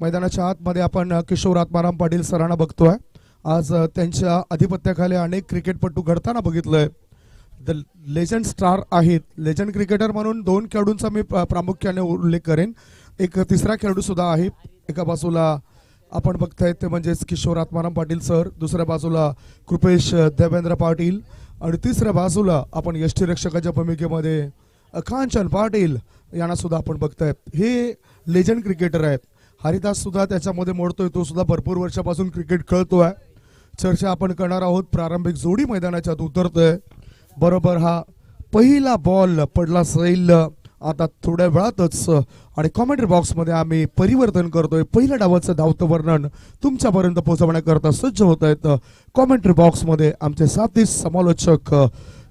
मैदानाच्या आतमध्ये आपण किशोर आत्माराम पाटील सरांना बघतोय। आज त्यांच्या अधिपत्याखाली अनेक क्रिकेटपटू घडताना बघितलंय। द लेजंड स्टार आहेत, लेजंड क्रिकेटर म्हणून दोन खेळाडूंचा मी प्रामुख्याने उल्लेख करेन। एक तिसरा खेळाडू सुद्धा आहे। एका बाजूला आपण बघताय ते म्हणजे किशोर आत्माराम पाटील सर, दुसऱ्या बाजूला कृपेश देवेंद्र पाटील आणि तिसऱ्या बाजूला आपण यष्टीरक्षकाच्या भूमिकेमध्ये कांचन पाटील यांना सुद्धा आपण बघताय। हे लेजंड क्रिकेटर आहेत। हरिदास सुद्धा त्याच्यामध्ये मोडतोय, तो सुद्धा भरपूर वर्षापासून क्रिकेट खेळतोय। चर्चा आपण करणार आहोत। प्रारंभिक जोडी मैदानाच्यात उतरतोय। बरोबर हा पहिला बॉल पडला सैल आता थोड्या वेळातच आणि कमेंट्री बॉक्स मध्ये आम्ही परिवर्तन करतोय। पहिल्या डावाचं धावतं वर्णन तुमच्यापर्यंत पोहोचवण्याकरता सज्ज होत आहेत। कमेंट्री बॉक्स मध्ये आमचे साथी समालोचक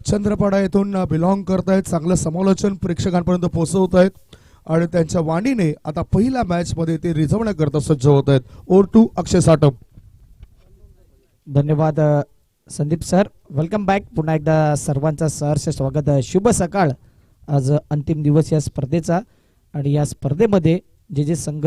चंद्रपाडा येथून बिलॉंग करतायत, चांगलं समालोचन प्रेक्षकांपर्यंत पोहोचवत आहेत आणि त्यांच्या वाणीने आता पहिल्या मॅच मध्ये ते रिझवण्याकरता सज्ज होत आहेत। ओव्हर टू अक्षय साटम। धन्यवाद संदीप सर, वेलकम बॅक। पुन्हा एकदा सर्वांचं सहर्ष स्वागत। शुभ सकाळ। आज अंतिम दिवस या स्पर्धेचा आणि या स्पर्धेमध्ये जे संघ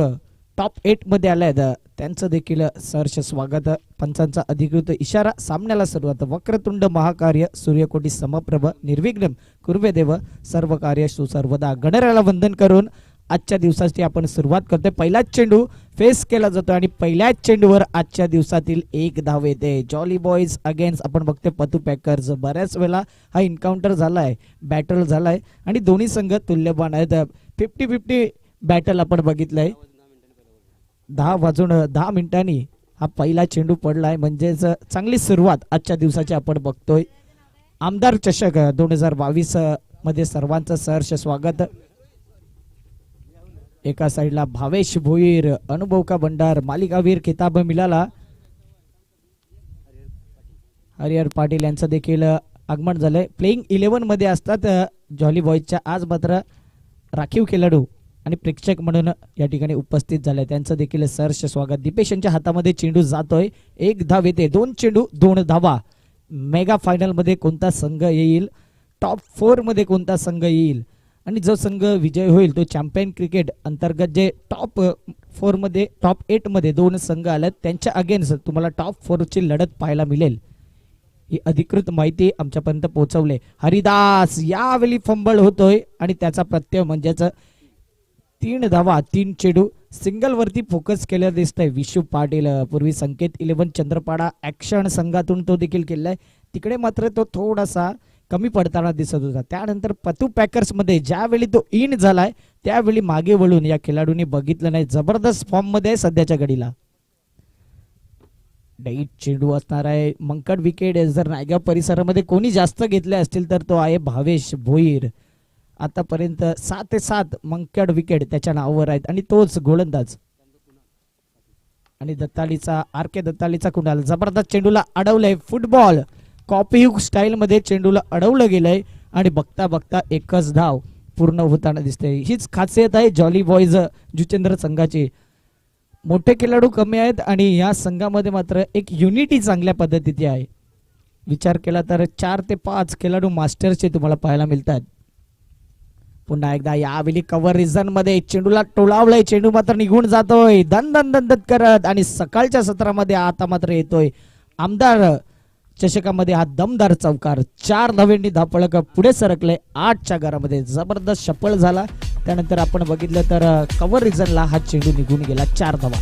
टॉप 8 मध्ये आले आहेत त्यांचं देखील सहर्ष स्वागत। पंचांचा अधिकृत इशारा, सामन्याला सुरुवात। वक्रतुंड महाकार्य सूर्यकोटी समप्रभ निर्विघ्न कुर्वेदेव सर्व कार्य सुसर्वदा। गणरायाला वंदन करून आजच्या दिवसाची आपण सुरुवात करतोय। पहिलाच चेंडू फेस केला जातो आणि पहिल्याच चेंडूवर आजच्या दिवसातील एक धाव येते। जॉली बॉयज अगेन्स्ट आपण बघतोय पतू पॅकर्स। बऱ्याच वेळा हा एन्काउंटर झालाय, बॅटल झालाय आणि दोन्ही संघ तुल्यबान आहेत। 50-50 बॅटल आपण बघितलंय। 10 मिनिटांनी हा पहिला चेंडू पडलाय, म्हणजेच चांगली सुरुवात आजच्या दिवसाची आपण बघतोय। आमदार चषक 2022 मध्ये सर्वांचं सहर्ष स्वागत। एका साइडला भावेश भोईर, अनुभव का भंडार, मालिकावीर किताब मिळाला। हरिहर पाटील यांचं देखील आगमन झालंय। प्लेइंग 11 मध्ये असतात जॉली बॉयजच्या। आज मात्र राखीव खेळाडू आणि प्रेक्षक म्हणून या ठिकाणी उपस्थित झाले, त्यांचं देखील सहर्ष स्वागत। दीपेश यांच्या हातामध्ये चेंडू जातोय, एक धाव येते। 2 चेंडू 2 धावा। मेगा फायनल मध्ये कोणता संघ येईल, टॉप 4 मध्ये कोणता संघ येईल आणि जो संघ विजय होईल तो चॅम्पियन क्रिकेट अंतर्गत जे टॉप 4 मध्ये टॉप 8 मध्ये 2 संघ आलेत त्यांच्या अगेन्स्ट तुम्हाला टॉप 4 ची लढत पाहायला मिळेल। ही अधिकृत माहिती आमच्यापर्यंत पोहोचवले। हरिदास यावेळी फंबल होतोय आणि त्याचा प्रत्यय म्हणजेच 3 धावा 3 चेंडू। सिंगल वरती फोकस केलं दिसतंय विशू पाटील। पूर्वी संकेत 11 चंद्रपाडा ऍक्शन संघातून तो देखील केलाय, तिकडे मात्र तो थोडासा कमी पडताना दिसत होता। त्यानंतर पतू पॅकर्स मध्ये ज्यावेळी तो इन झालाय त्यावेळी मागे वळून या खेळाडूंनी बघितलं नाही। जबरदस्त फॉर्म मध्ये सध्याच्या घडीला। डाईट चेंडू असणार आहे। मंकड विकेट जर नायगाव परिसरामध्ये कोणी जास्त घेतले असतील तर तो आहे भावेश भोईर। आतापर्यंत 7 ते 7 मंकड विकेट त्याच्या नावावर आहेत आणि तोच गोलंदाज। आणि दत्तालीचा आर.के. दत्तालीचा कुणाल जबरदस्त चेंडूला अडवलंय। फुटबॉल कॉपी स्टाईल मध्ये चेंडूला अडवलं गेलंय आणि बघता बघता एकच धाव पूर्ण होताना दिसते। हीच खासियत आहे जॉली बॉयज जुचेंद्र संघाची। मोठे खेळाडू कमी आहेत आणि या संघामध्ये मात्र एक युनिटी चांगल्या पद्धतीची आहे। विचार केला तर 4 ते 5 खेळाडू मास्टरचे तुम्हाला पाहायला मिळतात। पुन्हा एकदा यावेळी कव्हर रिझन मध्ये चेंडूला टोलावलंय, चेंडू मात्र निघून जातोय दन दन दन दन करत आणि सकाळच्या सत्रामध्ये आता मात्र येतोय आमदार चषकामध्ये हा दमदार चौकार। 4 धावांनी धापळक पुढे सरकले 8च्या घरामध्ये। जबरदस्त शपळ झाला। त्यानंतर आपण बघितलं तर कव्हर रिझनला हा चेंडू निघून गेला। 4 धावा।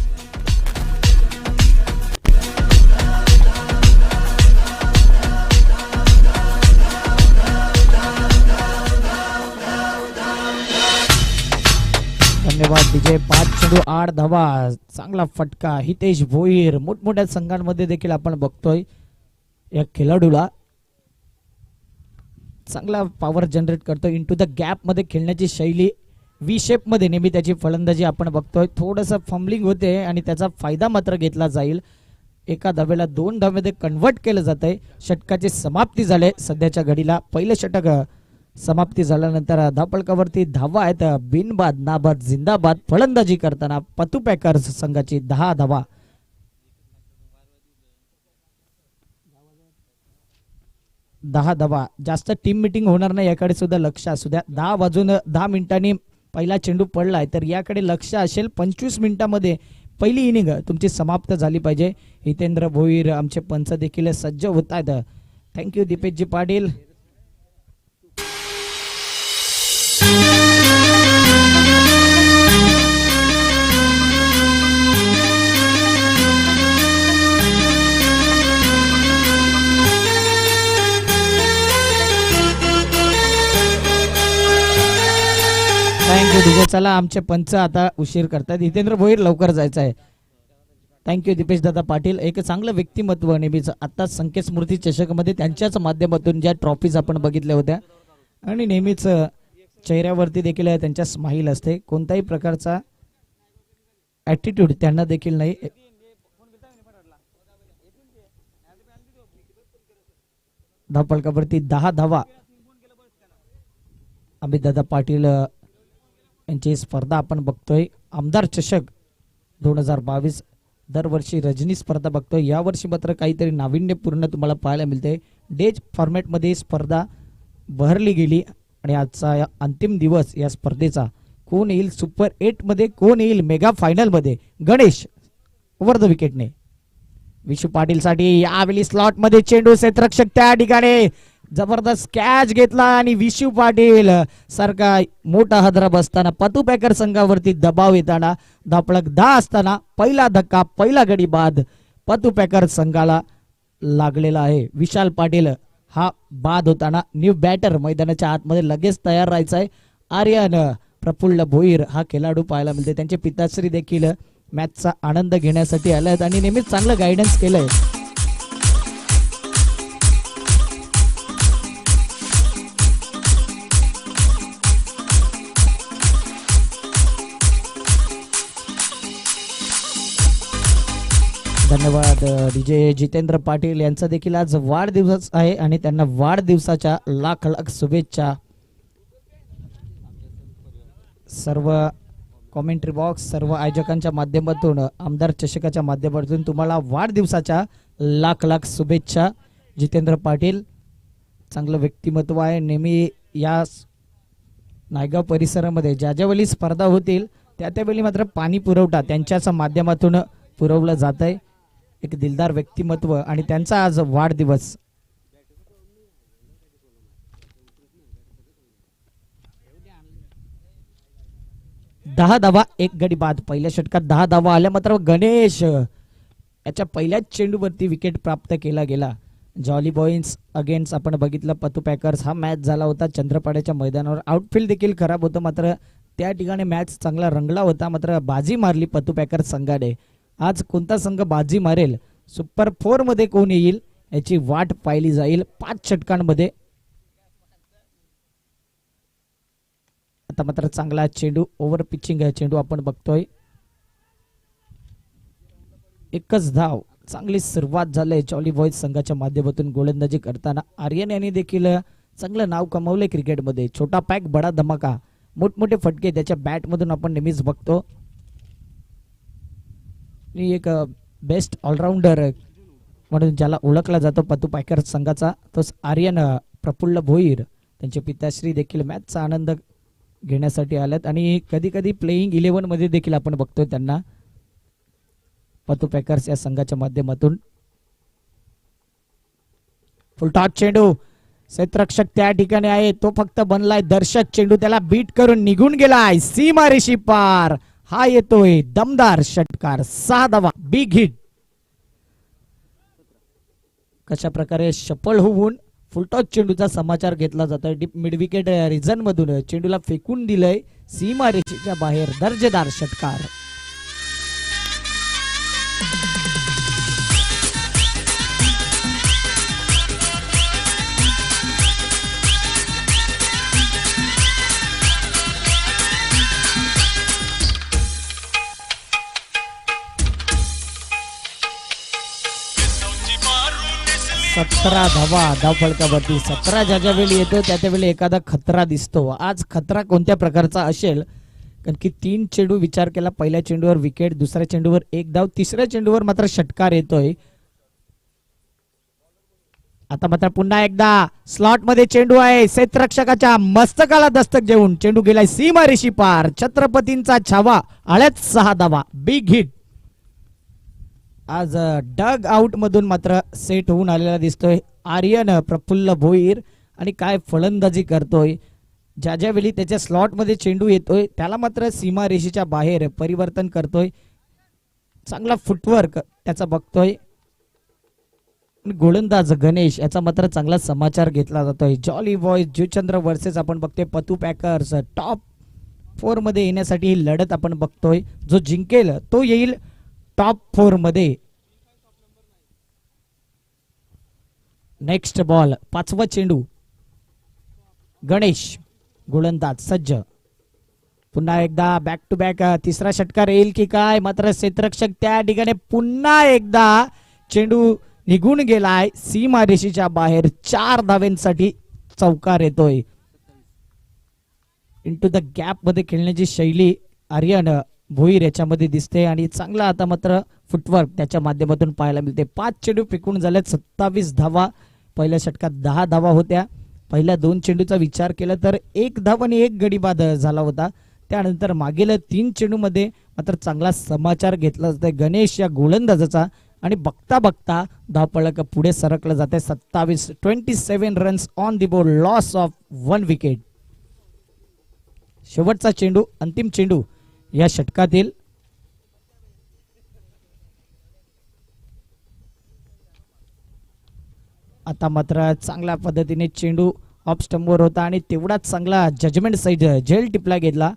धन्यवाद विजय। 5 चेंडू 8 धावा, चांगला फटका। हितेश भोईर मोठमोठ्या संघांमध्ये देखील आपण बघतोय या खेळाडूला चांगला पॉवर जनरेट करतो। इनटू द गॅप मध्ये खेळण्याची शैली, व्ही शेप मध्ये नेहमी त्याची फलंदाजी आपण बघतोय। थोडंसं फंबलिंग होते आणि त्याचा फायदा मात्र घेतला जाईल। एका धावेला 2 धावेमध्ये कन्वर्ट केलं जातंय। षटकाची समाप्ती झाली सध्याच्या घडीला। पहिलं षटक समाप्ती झाल्यानंतर धावफलकावरती धावा आहेत बिनबाद नाबाद जिंदाबाद। फलंदाजी करताना पतू पॅकर्स संघाची 10 धावा। 10 धावा। जास्त टीम मीटिंग होणार नाही याकडे सुद्धा लक्ष असू द्या। 10 वाजून 10 मिनिटांनी पहिला चेंडू पडलाय तर याकडे लक्ष असेल। 25 मिनिटांमध्ये पहिली इनिंग तुमची समाप्त झाली पाहिजे. हितेंद्र भोईर आमचे पंच देखील सज्ज होत आहेत. Thank you Deepeshji Patil. Thank you DJ. चला आमचे पंच आता उशीर करतात. हितेंद्र भोईर लवकर जायचं आहे. थँक्यू दीपेश दादा पाटील. एक चांगलं व्यक्तिमत्व नेहमीच. आता संकेत स्मृती चषकमध्ये त्यांच्याच माध्यमातून ज्या ट्रॉफीज आपण बघितल्या होत्या आणि नेहमीच चेहऱ्यावरती देखील त्यांच्या स्माईल असते. कोणत्याही प्रकारचा ॲटिट्यूड त्यांना देखील नाही. धावफलकावरती 10 धावा अमित दादा पाटील यांची स्पर्धा आपण बघतोय. आमदार चषक 2022 दरवर्षी रजनी स्पर्धा बघतोय. यावर्षी मात्र काहीतरी नाविन्यपूर्ण तुम्हाला पाहायला मिळते. डेज फॉर्मॅटमध्ये स्पर्धा बहरली गेली आणि आजचा या अंतिम दिवस या स्पर्धेचा. कोण येईल सुपर 8 मध्ये, कोण येईल मेगा फायनल मध्ये. गणेश ओव्हर द विकेटने विशू पाटील साठी यावेळी स्लॉट मध्ये चेंडू. क्षेत्ररक्षक त्या ठिकाणी जबरदस्त कॅच घेतला आणि विशू पाटील सारखा मोठा हादरा बसताना पतू पॅकर संघावरती दबाव येताना धापळक 10 असताना पहिला धक्का, पहिला गडी बाद पतू पॅकर संघाला लागलेला आहे. विशाल पाटील हा बाद होताना न्यू बॅटर मैदानाच्या आतमध्ये लगेच तयार राहायचा आहे. आर्यन प्रफुल्ल भोईर हा खेळाडू पाहायला मिळते. त्यांचे पिताश्री देखील मॅचचा आनंद घेण्यासाठी आले आहेत आणि नेहमीच चांगलं गायडन्स केलंय. धन्यवाद डीजे जितेंद्र पाटील यांचा देखील आज वाढदिवस आहे आणि त्यांना वाढदिवसाच्या लाख लाख शुभेच्छा. सर्व कॉमेंट्री बॉक्स, सर्व आयोजकांच्या माध्यमातून, आमदार चषकाच्या माध्यमातून तुम्हाला वाढदिवसाच्या लाख लाख शुभेच्छा. जितेंद्र पाटील चांगलं व्यक्तिमत्व आहे. नेहमी या नायगाव परिसरामध्ये ज्या ज्यावेळी स्पर्धा होतील त्यावेळी मात्र पाणी पुरवठा त्यांच्याच माध्यमातून पुरवलं जात आहे. एक दिलदार व्यक्तिमत्व आणि त्यांचा आज वाढदिवस. दहा धावा, एक गडी बाद. पहिल्या षटकात 10 धावा आल्या. मात्र गणेश याच्या पहिल्याच चेंडूवरती विकेट प्राप्त केला गेला. जॉली बॉईन्स अगेन्स्ट आपण बघितलं पतू पॅकर्स हा मॅच झाला होता चंद्रपाड्याच्या मैदानावर. आउटफील्ड देखील खराब होतं, मात्र त्या ठिकाणी मॅच चांगला रंगला होता. मात्र बाजी मारली पतू पॅकर्स संघाने. आज कोणता संघ बाजी मारेल, सुपर 4 मध्ये कोण येईल याची वाट पाहिली जाईल 5 षटकांमध्ये. आता मात्र चांगला चेंडू, ओव्हर पिचिंग चेंडू आपण बघतोय. एकच धाव, चांगली सुरुवात झाली जॉली बॉईज संघाच्या माध्यमातून गोलंदाजी करताना. आर्यन यांनी देखील चांगलं नाव कमावलंय क्रिकेटमध्ये. छोटा पॅक बडा धमाका, मोठमोठे फटके त्याच्या बॅटमधून आपण नेहमीच बघतो. एक बेस्ट ऑलराऊंडर म्हणून ज्याला ओळखला जातो पतू पॅकर संघाचा, तोच आर्यन प्रफुल्ल भोईर. त्यांचे पिताश्री देखील मॅचचा आनंद घेण्यासाठी आल्यात आणि कधी कधी प्लेइंग 11 मध्ये देखील आपण बघतोय त्यांना पतू पॅकर्स या संघाच्या माध्यमातून. फुलटॉस चेंडू, क्षेत्ररक्षक त्या ठिकाणी आहे, तो फक्त बनलाय दर्शक. चेंडू त्याला बीट करून निघून गेलाय सीमा रेषी पार. हा येतोय दमदार षटकार, 6 धावा, बिग हिट. कशा प्रकारे सफल होऊन फुलटॉस चेंडूचा समाचार घेतला जातोय. डीप मिड विकेट रिजन मधून चेंडूला फेकून दिलंय सीमा रेषेच्या बाहेर. दर्जेदार षटकार. सतरा धावा धावफलकावरती. 17 ज्या वेळी येतो त्यावेळी एखादा खतरा दिसतो. आज खतरा कोणत्या प्रकारचा असेल, कारण की 3 चेंडू विचार केला. पहिल्या चेंडूवर विकेट, दुसऱ्या चेंडूवर 1 धाव, तिसऱ्या चेंडूवर मात्र षटकार येतोय. आता मात्र पुन्हा एकदा स्लॉट मध्ये चेंडू आहे. क्षेत्ररक्षकाच्या मस्तकाला दस्तक देऊन चेंडू गेलाय सीमा रेषी पार. छत्रपतींचा छावा, आळ्यात 6 धावा, बिग हिट. आज डग आउट मधून मात्र सेट होऊन आलेला दिसतोय आर्यन प्रफुल्ल भोईर. आणि काय फलंदाजी करतोय. ज्या ज्यावेळी त्याच्या स्लॉट मध्ये चेंडू येतोय त्याला मात्र सीमा रेषेच्या बाहेर परिवर्तन करतोय. चांगला फुटवर्क त्याचा बघतोय. गोलंदाज गणेश याचा मात्र चांगला समाचार घेतला जातोय. जॉली बॉयज जुचंद्र वर्सेस आपण बघतोय पतू पॅकर्स. टॉप 4 मध्ये येण्यासाठी ही लढत आपण बघतोय. जो जिंकेल तो येईल टॉप 4 मध्ये. नेक्स्ट बॉल 5वा चेंडू. गणेश गोलंदाज सज्ज. पुन्हा एकदा बॅक टू बॅक तिसरा षटकार येईल की काय. मात्र क्षेत्ररक्षक त्या ठिकाणी पुन्हा एकदा चेंडू निघून गेलाय सीमा रेषेच्या बाहेर. 4 धावेंसाठी चौकार येतोय. इंटू द गॅप मध्ये खेळण्याची शैली आर्यन भोईर याच्यामध्ये दिसते आणि चांगला आता मात्र फुटवर्क त्याच्या माध्यमातून पाहायला मिळते. 5 चेंडू फेकून झाल्यात 27 धावा. पहिल्या षटकात 10 धावा होत्या. पहिल्या 2 चेंडूचा विचार केला तर 1 धाव आणि 1 गडी बाद झाला होता. त्यानंतर मागील 3 चेंडू मध्ये मात्र चांगला समाचार घेतला जातोय गणेश या गोलंदाजाचा. आणि बघता बघता धावपळक पुढे सरकलं जाते. 27 runs on the board. Loss of 1 wicket. शेवटचा चेंडू अंतिम चेंडू या षटकातील. आता मात्र चांगल्या पद्धतीने चेंडू ऑफ स्टंपवर होता आणि तेवढाच चांगला जजमेंट साईड झेल टिपला घेतला.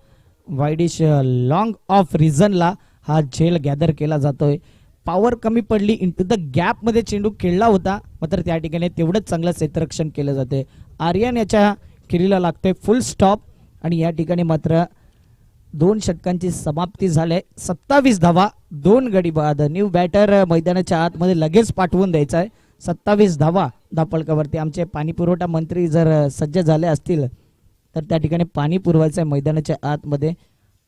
वाईडिश लॉंग ऑफ रिझनला हा झेल गॅदर केला जातोय. पॉवर कमी पडली. इंटू द गॅप मध्ये चेंडू खेळला होता मात्र त्या ठिकाणी तेवढंच चांगलं क्षेत्ररक्षण केलं जाते. आर्यन याच्या खेळीला लागतोय फुल स्टॉप. आणि या ठिकाणी मात्र 2 षटकांची समाप्ती झाली. 27 धावा 2 गडी बाद. न्यू बॅटर मैदानाच्या आतमध्ये लगेच पाठवून द्यायचा आहे. 27 धावा धापळकावरती. आमचे पाणी पुरवठा मंत्री जर सज्ज झाले असतील तर त्या ठिकाणी पाणी पुरवायचं आहे मैदानाच्या आतमध्ये.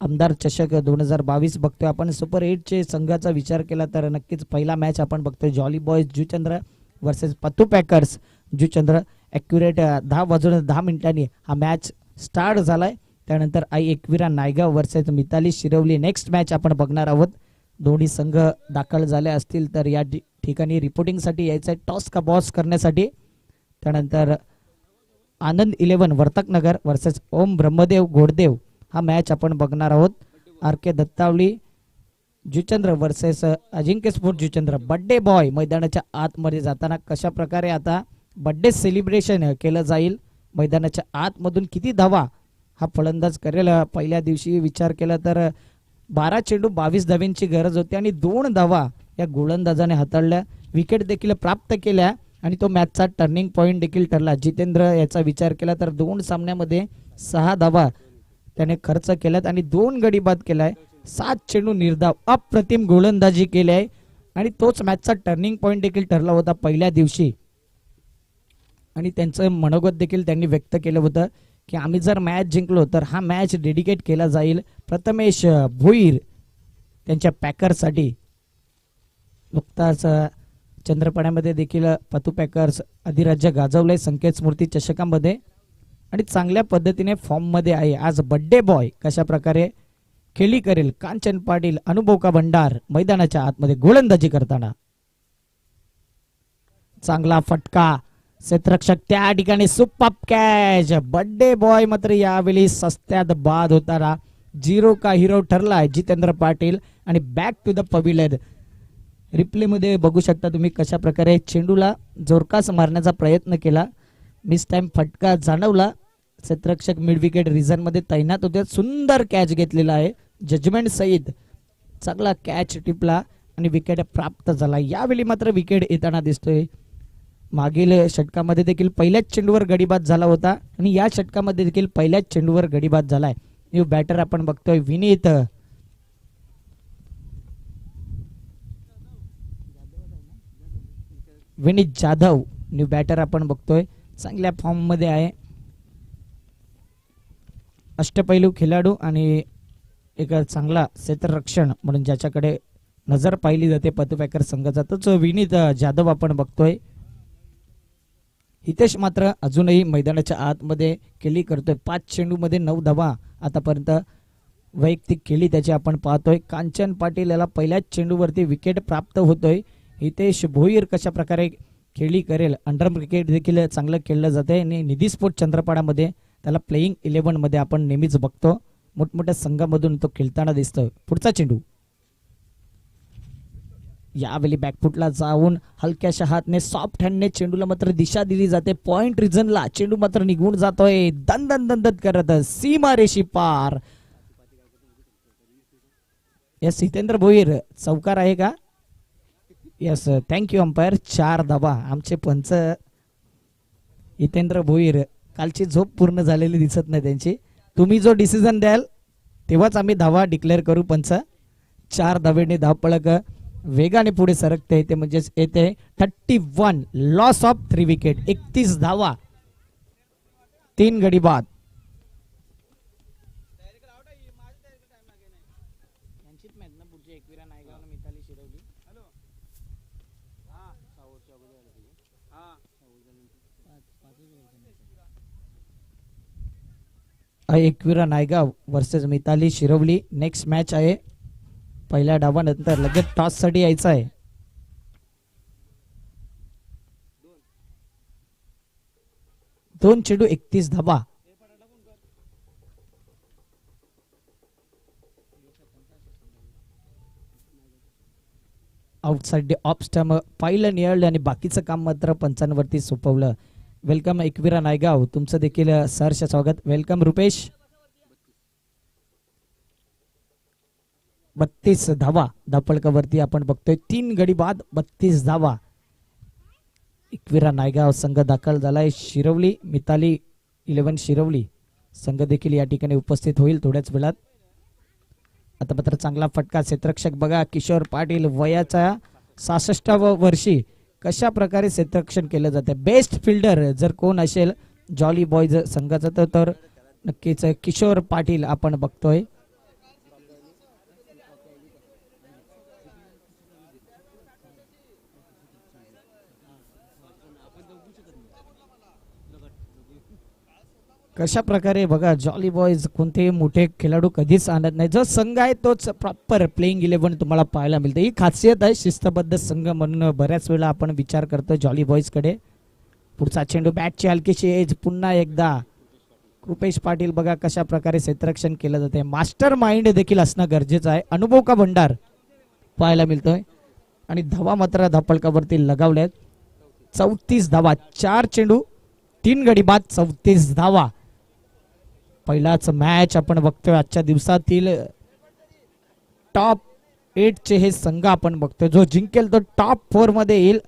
आमदार चषक 2022 बघतोय आपण. सुपर 8 चे संघाचा विचार केला तर नक्कीच पहिला मॅच आपण बघतोय jolly boys Juchandra versus Pattu packers Juchandra. Accurate 10:10 हा मॅच स्टार्ट झालाय. त्यानंतर Aai Ekvira Naigaon versus Mitali Shirvali next match आपण बघणार आहोत. दोन्ही संघ दाखल झाले असतील तर या ठिकाणी रिपोर्टिंगसाठी यायचं आहे टॉस का बॉस करण्यासाठी. त्यानंतर आनंद 11 वर्तकनगर वर्सेस ओम ब्रह्मदेव घोडदेव हा मॅच आपण बघणार आहोत. आर के दत्तावली जुचंद्र वर्सेस अजिंक्य स्पोर्ट जुचंद्र. बड्डे बॉय मैदानाच्या आतमध्ये जाताना कशा प्रकारे आता बड्डे सेलिब्रेशन केलं जाईल. मैदानाच्या आतमधून किती धावा हा फलंदाज करेल. पहिल्या दिवशी विचार केला तर 12 चेंडू 22 धावांची गरज होती आणि 2 धावा या गोलंदाजाने हाताळल्या. विकेट देखील प्राप्त केल्या आणि तो मॅचचा टर्निंग पॉइंट देखील ठरला. जितेंद्र याचा विचार केला तर 2 सामन्यामध्ये 6 धावा त्याने खर्च केल्यात आणि 2 गडी बाद केलाय. 7 चेंडू निर्धाव अप्रतिम गोलंदाजी केली आहे आणि तोच मॅचचा टर्निंग पॉइंट देखील ठरला होता पहिल्या दिवशी. आणि त्यांचं मनोगत देखील त्यांनी व्यक्त केलं होतं की आम्ही जर मॅच जिंकलो तर हा मॅच डेडिकेट केला जाईल प्रथमेश भोईर त्यांच्या पॅकर्ससाठी. नुकताच चंद्रपाड्यामध्ये देखील पतू पॅकर्स अधिराज्य गाजवलंय संकेत स्मृती चषकामध्ये आणि चांगल्या पद्धतीने फॉर्म मध्ये आहे. आज बड्डे बॉय कशा प्रकारे खेळी करेल. कांचन पाटील अनुभव का भंडार मैदानाच्या आतमध्ये गोलंदाजी करताना. चांगला फटका क्षेत्ररक्षक त्या ठिकाणी सुपर कॅच. बड्डे बॉय मात्र यावेळी सस्त्यात बाद होताना 0 का हिरो ठरलाय जितेंद्र पाटील. आणि back to the pavilion. Replay मध्ये बघू शकता तुम्ही कशा प्रकारे चेंडूला जोरकास मारण्याचा प्रयत्न केला. मिस टाइम फटका जाणवला. क्षेत्ररक्षक मिड विकेट रिझन मध्ये तैनात होते. सुंदर कॅच घेतलेला आहे जजमेंट सहित. चांगला कॅच टिपला आणि विकेट प्राप्त झाला. यावेळी मात्र विकेट येताना दिसतोय. मागील षटकामध्ये देखील पहिल्याच चेंडूवर गडीबाद झाला होता आणि या षटकामध्ये देखील पहिल्याच चेंडूवर गडीबाद झालाय. न्यू बॅटर आपण बघतोय विनीत जाधव. न्यू बॅटर आपण बघतोय चांगल्या फॉर्म मध्ये आहे. अष्टपैलू खेळाडू आणि एक चांगला क्षेत्ररक्षण म्हणून ज्याच्याकडे नजर पाहिली जाते पतू पॅकर संघाचा तोच विनीत जाधव आपण बघतोय. हितेश मात्र अजूनही मैदानाच्या आतमध्ये केली करतोय. 5 चेंडू मध्ये 9 धावा आतापर्यंत वैयक्तिक खेळी त्याची आपण पाहतोय. कांचन पाटील याला पहिल्याच चेंडूवरती विकेट प्राप्त होतोय. हितेश भोईर कशा प्रकारे खेळी करेल. अंडर क्रिकेट देखील चांगलं खेळलं जाते आणि निधी स्पोर्ट चंद्रपाडामध्ये त्याला प्लेइंग 11 मध्ये आपण नेहमीच बघतो. मोठमोठ्या संघामधून तो खेळताना दिसतोय. पुढचा चेंडू यावेळी बॅकफुटला जाऊन हलक्याशा हातने सॉफ्ट हँडने चेंडूला मात्र दिशा दिली जाते. पॉइंट रिजनला चेंडू मात्र निघून जातोय. दन दन दन दन करत सीमा रेषी पार. यस हितेंद्र भोईर चौकार आहे का? Yes thank you umpire. 4 धावा आमचे पंच हितेंद्र भोईर. कालची झोप पूर्ण झालेली दिसत नाही त्यांची. तुम्ही जो डिसिजन द्याल तेव्हाच आम्ही धावा डिक्लेअर करू पंच. 4 धावेने धावपळक वेगाने पुढे सरकते. ते म्हणजेच येते 31 लॉस ऑफ 3 विकेट. 31 धावा 3 गडी बाद. Ekvira Naigaon versus Mitali Shirvali next match आहे. पहिल्या डावानंतर लगेच टॉस साठी यायचं आहे. दोन चेंडू 31 धावा. आउटसाइड ऑफ स्टंप पाहिलं निळलं आणि बाकीचं काम मात्र पंचांवरती सोपवलं. वेलकम एकविरा नायगाव. तुमचं देखील सहर्ष स्वागत. वेलकम रुपेश. 32 धावा धावपळकावरती आपण बघतोय. 3 गडी बाद 32 धावा. एकविरा नायगाव संघ दाखल झालाय. शिरवली मिताली 11 शिरवली संघ देखील या ठिकाणी उपस्थित होईल थोड्याच वेळात. आता मात्र चांगला फटका. क्षेत्ररक्षक बघा किशोर पाटील वयाच्या 66व्या वर्षी कशा प्रकारे क्षेत्ररक्षण केलं जातं. बेस्ट फिल्डर जर कोण असेल जॉली बॉयज संघाचा तर नक्कीच किशोर पाटील आपण बघतोय. कशा प्रकारे बघा जॉली बॉयज कोणतेही मोठे खेळाडू कधीच आणत नाही. जो संघ आहे तोच प्रॉपर प्लेइंग 11 तुम्हाला पाहायला मिळते. ही खासियत आहे शिस्तबद्ध संघ म्हणून बऱ्याच वेळा आपण विचार करतो जॉली बॉयज कडे. पुढचा चेंडू बॅटची हलकीशी एज. पुन्हा एकदा रुपेश पाटील बघा कशा प्रकारे क्षेत्ररक्षण केलं जाते. मास्टर माइंड देखील असणं गरजेचं आहे. अनुभव का भंडार पाहायला मिळतोय. आणि धावा मात्र धावपळकावरती लगावल्यात. 34 धावा 4 चेंडू 3 गडी बाद 34 धावा. पहिलाच मॅच आपण बघतोय. आजच्या दिवसातील टॉप 8 चे हे संघ आपण बघतोय. जो जिंकेल तो टॉप 4 मध्ये येईल.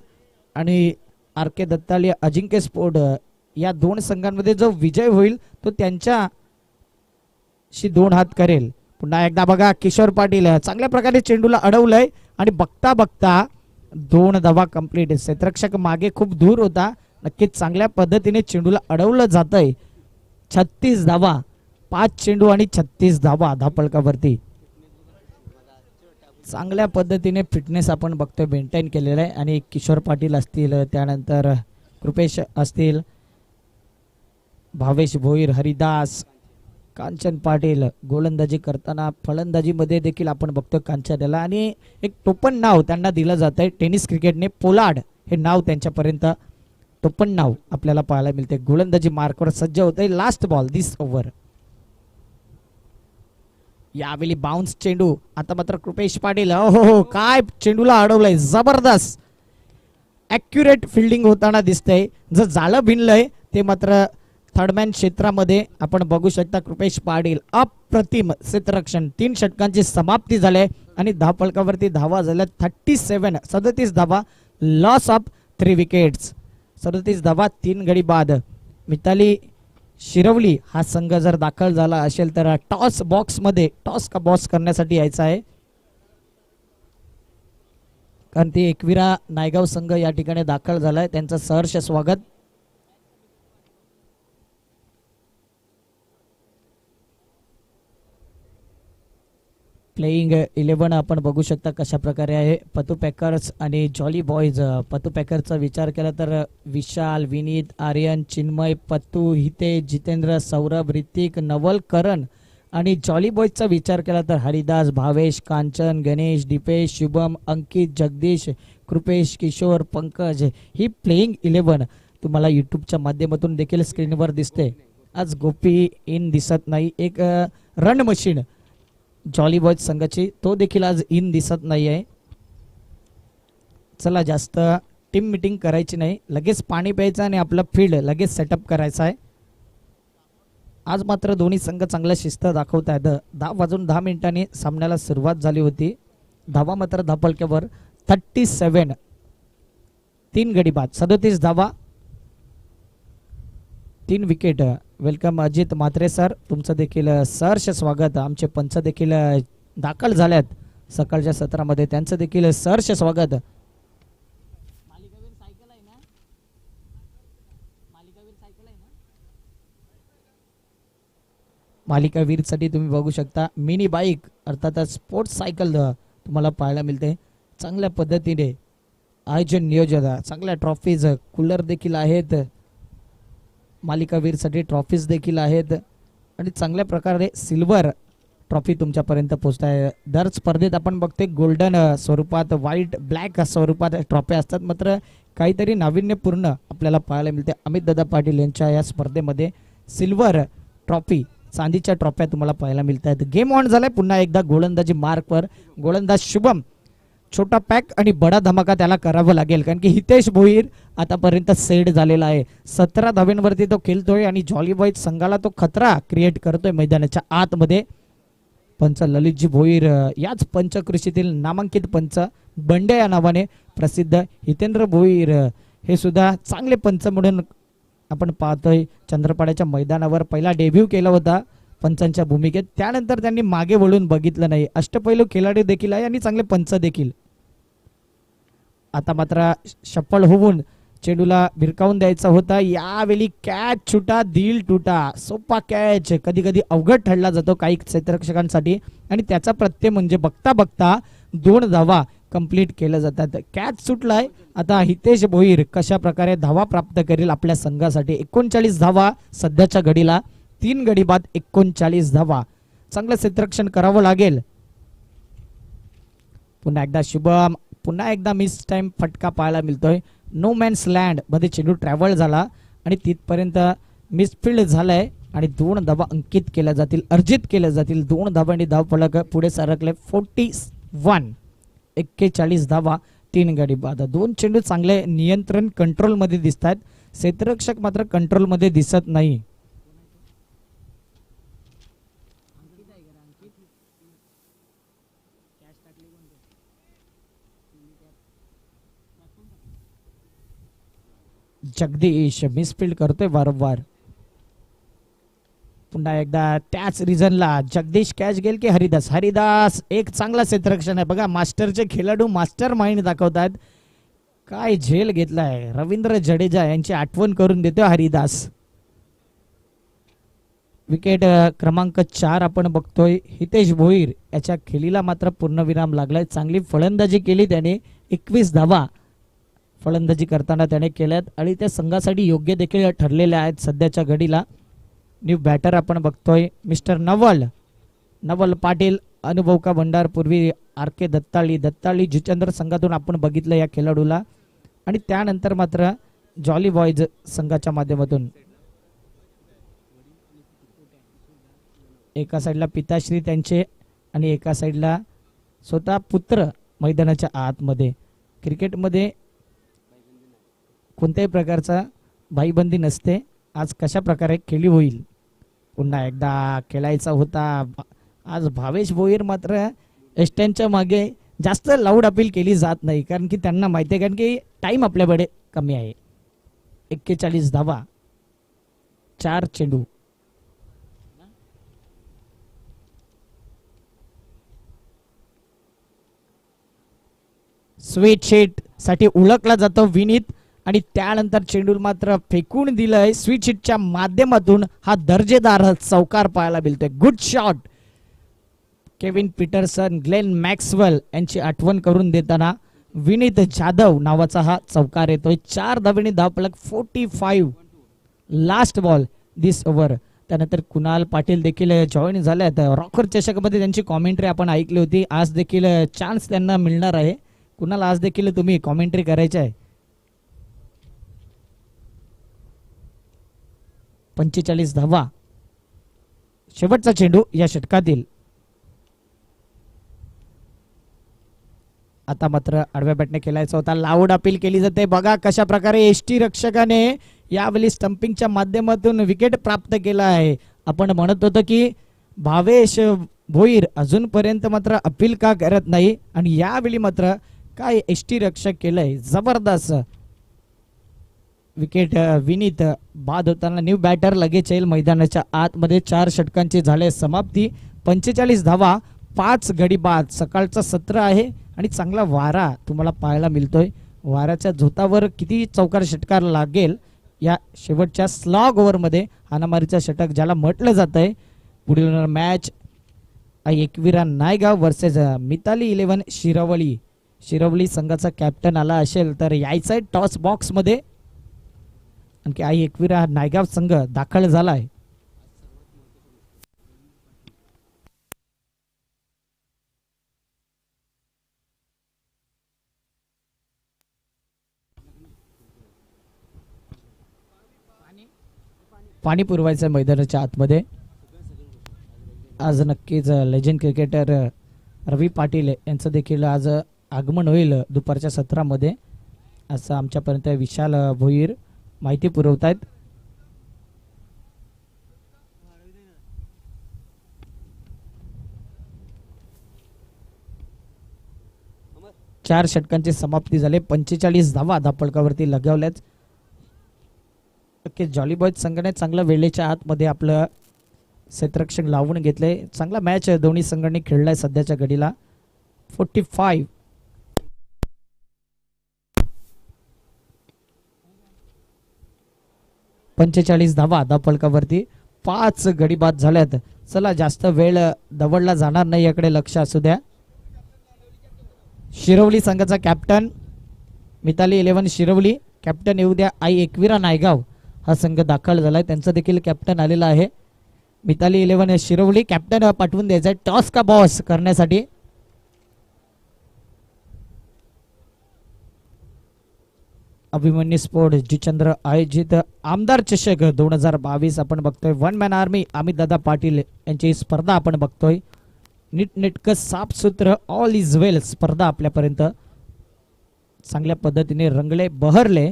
आणि आर के दत्ताली अजिंक्य स्पोर्ट या 2 संघांमध्ये जो विजय होईल तो त्यांच्याशी 2 हात करेल. पुन्हा एकदा बघा किशोर पाटील चांगल्या प्रकारे चेंडूला अडवलंय आणि बघता बघता 2 धावा कंप्लीट. क्षेत्ररक्षक मागे खूप दूर होता. नक्कीच चांगल्या पद्धतीने चेंडूला अडवलं जातंय. 36 धावा 5 चेंडू आणि 36 धावा धावपळकावरती. चांगल्या पद्धतीने फिटनेस आपण बघतोय मेंटेन केलेला आहे. आणि किशोर पाटील असतील त्यानंतर कृपेश असतील भावेश भोईर हरिदास कांचन पाटील गोलंदाजी करताना फलंदाजीमध्ये देखील आपण बघतोय कांचनला. आणि एक टोपण नाव त्यांना दिलं जात आहे टेनिस क्रिकेटने. पोलार्ड हे नाव त्यांच्यापर्यंत टोपण नाव आपल्याला पाहायला मिळते. गोलंदाजी मार्कवर सज्ज होते. लास्ट बॉल दिस ओव्हर. यावेळी बाउन्स चेंडू. आता मात्र कृपेश पाटील हो काय चेंडूला अडवलंय. जबरदस्त ॲक्युरेट फिल्डिंग होताना दिसतंय. जर जाळं भिनलंय ते मात्र थर्डमॅन क्षेत्रामध्ये आपण बघू शकता. कृपेश पाटील अप्रतिम क्षेत्ररक्षण. 3 षटकांची समाप्ती झाली आणि धावपळकावरती धावा झाल्या 37 धावा लॉस ऑफ 3 विकेट्स. 37 धावा 3 गडी बाद. मिताली शिरवली हा संघ जर दाखल झाला असेल तर टॉस बॉक्स मध्ये टॉस का बॉक्स करण्यासाठी यायचा आहे. कारण ती एकविरा नायगाव संघ या ठिकाणी दाखल झालाय. त्यांचं सहर्ष स्वागत. प्लेइंग 11 आपण बघू शकता कशा प्रकारे आहे. पतू पॅकर्स आणि जॉली बॉयज. पतू पॅकरचा विचार केला तर विशाल विनीत आर्यन चिन्मय पत्तू हिते जितेंद्र सौरभ ऋतिक नवल करण आणि जॉली बॉयजचा विचार केला तर हरिदास, भावेश, कांचन, गणेश, दीपेश, शुभम, अंकित, जगदीश, कृपेश, किशोर, पंकज ही प्लेइंग 11 तुम्हाला युट्यूबच्या माध्यमातून देखील स्क्रीनवर दिसते. आज गोपी इन दिसत नाही. एक रन मशीन जॉली बॉयज संघाची तो देखील आज इन दिसत नाही आहे. चला जास्त टीम मीटिंग करायची नाही, लगेच पाणी प्यायचं आणि आपलं फील्ड लगेच सेटअप करायचं आहे. आज मात्र दोन्ही संघ चांगल्या शिस्त दाखवत आहेत. 10 वाजून 10 मिनिटांनी सामन्याला सुरुवात झाली होती. धावा मात्र धापलक्यावर 37, 3 गडी बाद, 37 धावा, 3 wicket. Welcome Ajit Mhatre sir, तुमचं देखील सहर्ष स्वागत. आमचे पंच देखील दाखल झाल्यात सकाळच्या सत्रामध्ये, त्यांचं देखील सहर्ष स्वागत. मालिकावीरसाठी तुम्ही बघू शकता मिनी बाईक अर्थात स्पोर्ट्स सायकल तुम्हाला पाहायला मिळते. चांगल्या पद्धतीने आयोजन नियोजन, चांगल्या ट्रॉफीज, कूलर देखील आहेत. मालिकावीरसाठी ट्रॉफीज देखील आहेत आणि चांगल्या प्रकारे सिल्वर ट्रॉफी तुमच्यापर्यंत पोहोचत आहे. दर स्पर्धेत आपण बघतोय गोल्डन स्वरूपात, व्हाईट ब्लॅक स्वरूपात ट्रॉफी असतात, मात्र काहीतरी नाविन्यपूर्ण आपल्याला पाहायला मिळते. अमित दादा पाटील यांच्या या स्पर्धेमध्ये सिल्वर ट्रॉफी, चांदीच्या ट्रॉफ्या तुम्हाला पाहायला मिळतात. गेम ऑन झालाय पुन्हा एकदा गोलंदाजी मार्कवर. गोलंदाज शुभम, छोटा पॅक आणि बडा धमाका त्याला करावं लागेल, कारण की हितेश भोईर आतापर्यंत सेट झालेला आहे. 17 धाव्यांवरती तो खेळतोय आणि जॉली बॉयज संघाला तो खतरा क्रिएट करतोय मैदानाच्या आतमध्ये. पंच ललितजी भोईर, याच पंचकृषीतील नामांकित पंच, बंडे या नावाने प्रसिद्ध हितेंद्र भोईर हे सुद्धा चांगले पंच म्हणून आपण पाहतोय. चंद्रपाड्याच्या मैदानावर पहिला डेब्यू केला होता पंचांच्या भूमिकेत, त्यानंतर त्यांनी मागे वळून बघितलं नाही. अष्टपैलू खिलाडी देखील आहे आणि चांगले पंच देखील. आता मात्र शप्पल होऊन चेंडूला भिरकावून द्यायचा होता. यावेळी कॅच छुटा दिल टुटा, सोपा कॅच कधी कधी अवघड ठरला जातो काही क्षेत्ररक्षकांसाठी आणि त्याचा प्रत्यय म्हणजे बघता बघता 2 धावा कंप्लीट केल्या जातात. कॅच सुटलाय. आता हितेश भोईर कशा प्रकारे धावा प्राप्त करेल आपल्या संघासाठी. 39 धावा सध्याच्या घडीला, 3 गडी बाद, 39 धावा. चांगलं क्षेत्ररक्षण करावं लागेल. पुन्हा एकदा शुभम, पुन्हा एकदा मिस टाइम फटका पाहायला मिळतोय. नो मॅन्स लँड मध्ये चेंडू ट्रॅव्हल झाला आणि तिथपर्यंत मिसफिल्ड झालाय आणि 2 धावा अंकित केल्या जातील, अर्जित केल्या जातील. 2 धावांनी धावफलक पुढे सरकले. 41, 41 धावा, 3 गडी बाद. 2 चेंडू चांगले नियंत्रण कंट्रोल मध्ये दिसत आहेत. क्षेत्ररक्षक मात्र कंट्रोल मध्ये दिसत नाही. जगदीश मिसफिल्ड करतोय वारंवार. पुन्हा एकदा त्याच रिझनला जगदीश कॅच गेल की हरिदास. हरिदास एक चांगला क्षेत्ररक्षण आहे बघा. मास्टरचे खेळाडू मास्टर माइंड दाखवतात. काय झेल घेतलाय. रवींद्र जडेजा यांची आठवण करून देतोय हरिदास. विकेट क्रमांक 4 आपण बघतोय. हितेश भोईर याच्या खेळीला मात्र पूर्णविराम लागलाय. चांगली फलंदाजी केली त्याने. 21 धावा फलंदाजी करताना त्याने केल्यात आणि त्या संघासाठी योग्य देखील ठरलेल्या आहेत सध्याच्या घडीला. न्यू बॅटर आपण बघतोय मिस्टर नवल पाटील, अनुभव का भंडार. पूर्वी आर के दत्ताळी जिचंद्र संघातून आपण बघितलं या खेळाडूला आणि त्यानंतर मात्र जॉली बॉयज संघाच्या माध्यमातून. एका साईडला पिताश्री त्यांचे आणि एका साईडला स्वतः पुत्र मैदानाच्या आतमध्ये. क्रिकेटमध्ये कोणत्याही प्रकारचा भाईबंदी नसते. आज कशा प्रकारे खेळी होईल. पुन्हा एकदा खेळायचा होता. आज भावेश भोईर मात्र एस्टॅनच्या मागे जास्त लाऊड अपील केली जात नाही, कारण की त्यांना माहिती आहे, कारण की टाइम आपल्याकडे कमी आहे. 41 धावा, 4 चेंडू. स्वीट शीट साठी ओळखला जातो विनीत आणि त्यानंतर चेंडू मात्र फेकून दिलंय. स्वीट शीटच्या माध्यमातून हा दर्जेदार चौकार पाहायला मिळतोय. Good shot. Kevin Pietersen, Glenn Maxwell यांची आठवण करून देताना विनीत जाधव नावाचा हा चौकार येतोय. 4 धावांनी धावफलक. 45. लास्ट बॉल दिस ओव्हर. त्यानंतर कुणाल पाटील देखील जॉईन झाल्यात. रॉकर चषकमध्ये त्यांची कॉमेंट्री आपण ऐकली होती. आज देखील चान्स त्यांना मिळणार आहे. कुणाल आज देखील तुम्ही कॉमेंट्री करायची आहे. 45 धावा शेवटचा चेंडू या षटकातील. आता मात्र आडव्या बॅटने खेळायचा होता. लाऊड अपील केली जाते. बघा कशा प्रकारे एसटी रक्षकाने यावेळी स्टंपिंगच्या माध्यमातून विकेट प्राप्त केला आहे. आपण म्हणत होतो की भावेश भोईर अजूनपर्यंत मात्र अपील का करत नाही आणि यावेळी मात्र काय एसटी रक्षक केलंय जबरदस्त. विकेट विनीत बाद होताना न्यू बॅटर लगेच येईल मैदानाच्या आतमध्ये. 4 षटकांची झाले समाप्ती. 45 धावा 5 गडी बाद. सकाळचं सत्र आहे आणि चांगला वारा तुम्हाला पाहायला मिळतोय. वाऱ्याच्या झोतावर किती चौकार षटकार लागेल या शेवटच्या स्लॉग ओव्हरमध्ये. हाणामारीचा षटक ज्याला म्हटलं जात आहे. पुढील मॅच एकविरा नायगाव वर्सेस मिताली 11 शिरवली. शिरवली संघाचा कॅप्टन आला असेल तर यायचा टॉस बॉक्स मध्ये. आणखी एकविरा नायगाव संघ दाखल झालाय. पाणी पुरवायचं मैदानाच्या आतमध्ये. आज नक्कीच लेजंड क्रिकेटर रवी पाटील यांचं देखील आज आगमन होईल दुपारच्या सत्रामध्ये असं आमच्यापर्यंत विशाल भोईर माहिती पुरवतायत. चार षटकांची समाप्ती झाली. 45 धावा धापळकावरती लगावल्याच. जॉली बॉयज संघाने चांगल्या वेळेच्या आतमध्ये आपलं क्षेत्ररक्षण लावून घेतले. चांगला मॅच दोन्ही संघांनी खेळलाय सध्याच्या घडीला. 45 45 धावा धापळकावरती 5 गडी बाद झाल्यात. चला जास्त वेळ दवडला जाणार नाही याकडे लक्ष असू द्या. शिरवली संघाचा कॅप्टन मिताली 11 शिरवली. कॅप्टन येऊ द्या एकविरा नायगाव हा संघ दाखल झालाय. त्यांचा देखील कॅप्टन आलेला आहे. मिताली 11 शिरवली कॅप्टन पाठवून द्यायचा टॉस का बॉस करण्यासाठी. अभिमन्यू स्पोर्ट जिचंद्र आयोजित आमदार चषक 2022 आपण बघतोय. One man army Amit Dada Patil यांची स्पर्धा आपण बघतोय. नीटनेटकं साफसूत्र ऑल इज वेल स्पर्धा आपल्यापर्यंत चांगल्या पद्धतीने रंगले बहरले.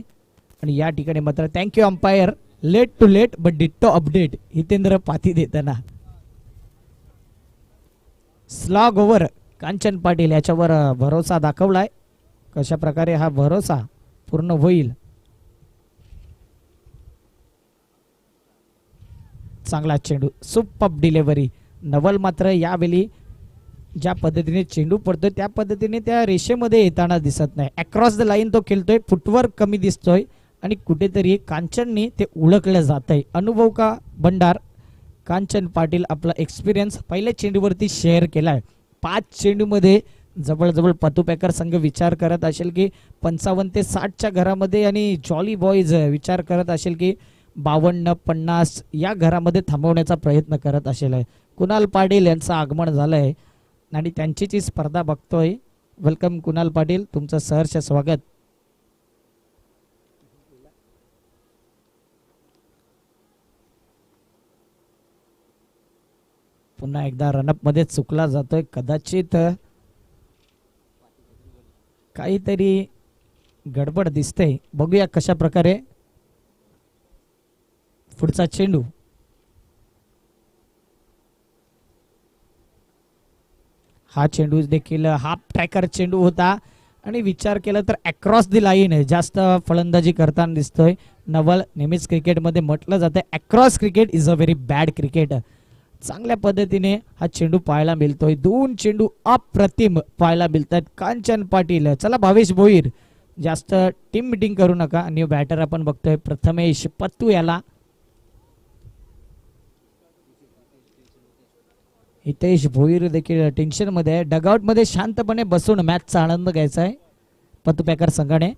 आणि या ठिकाणी मात्र thank you umpire late to late but ditto update Hitendra पाती देताना. स्लॉग ओव्हर कांचन पाटील याच्यावर भरोसा दाखवलाय. कशा प्रकारे हा भरोसा पूर्ण होईल. चांगला चेंडू सुपर डिलिव्हरी. नवल मात्र यावेळी ज्या पद्धतीने चेंडू पडतोय त्या पद्धतीने त्या रेषेमध्ये येताना दिसत नाही. अक्रॉस द लाईन तो खेळतोय. फुटवर्क कमी दिसतोय आणि कुठेतरी कांचननी ते ओळखलं जात आहे. अनुभव का भंडार कांचन पाटील आपला एक्सपिरियन्स पहिल्या चेंडूवरती शेअर केलाय. 5 चेंडूमध्ये जवळजवळ पतुपॅकर संघ विचार करत असेल की 55 ते 60च्या घरामध्ये आणि जॉली बॉयज विचार करत असेल की 52-50 या घरामध्ये थांबवण्याचा प्रयत्न करत असेल. कुणाल पाटील यांचं आगमन झालंय आणि त्यांचीच ही स्पर्धा बघतोय. वेलकम कुणाल पाटील, तुमचं सहर्ष स्वागत. पुन्हा एकदा रनअप मध्ये चुकला जातोय. कदाचित काहीतरी गडबड दिसते. बघूया कशा प्रकारे पुढचा चेंडू. हा चेंडू देखील हाफ ट्रॅकर चेंडू होता आणि विचार केला तर अक्रॉस दी लाईन जास्त फलंदाजी करताना दिसतोय. नवल नेहमीच क्रिकेटमध्ये म्हटलं जातं across cricket is a very bad cricket. चांगल्या पद्धतीने हा चेंडू पाहायला मिळतोय. 2 चेंडू अप्रतिम पाहायला मिळतात. कांचन पाटील. चला भावेश भोईर जास्त टीम मिटिंग करू नका. न्यू बॅटर आपण बघतोय प्रथमेश पत्तू याला. हितेश भोईर देखील टेन्शन मध्ये आहे. डगआउट मध्ये शांतपणे बसून मॅचचा आनंद घ्यायचा आहे पतुपॅकर संघाने.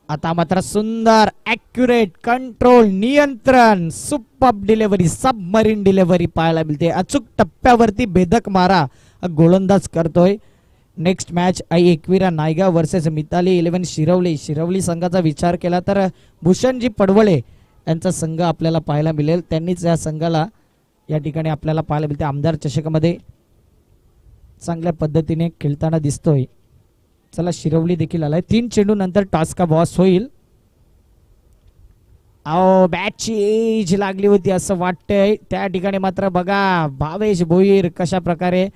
आता मात्र सुंदर ॲक्युरेट कंट्रोल नियंत्रण सुपर डिलिव्हरी सबमरीन डिलिव्हरी पाहायला मिळते. अचूक टप्प्यावरती भेदक मारा गोलंदाज करतोय. Next match Ekvira Naigaon versus Mitali 11 Shirvali. Shirvali संघाचा विचार केला तर भूषणजी पडवळे यांचा संघ आपल्याला पाहायला मिळेल. त्यांनीच या संघाला या ठिकाणी आपल्याला पाहायला मिळते. आमदार चषकामध्ये चांगल्या पद्धतीने खेळताना दिसतोय. चला शिरवली देखील आलाय. 3 चेंडू नंतर टॉस का बॉस होईल. आओ बॅटची एज लागली होती असं वाटतंय. त्या ठिकाणी मात्र बघा भावेश भोईर कशा प्रकारे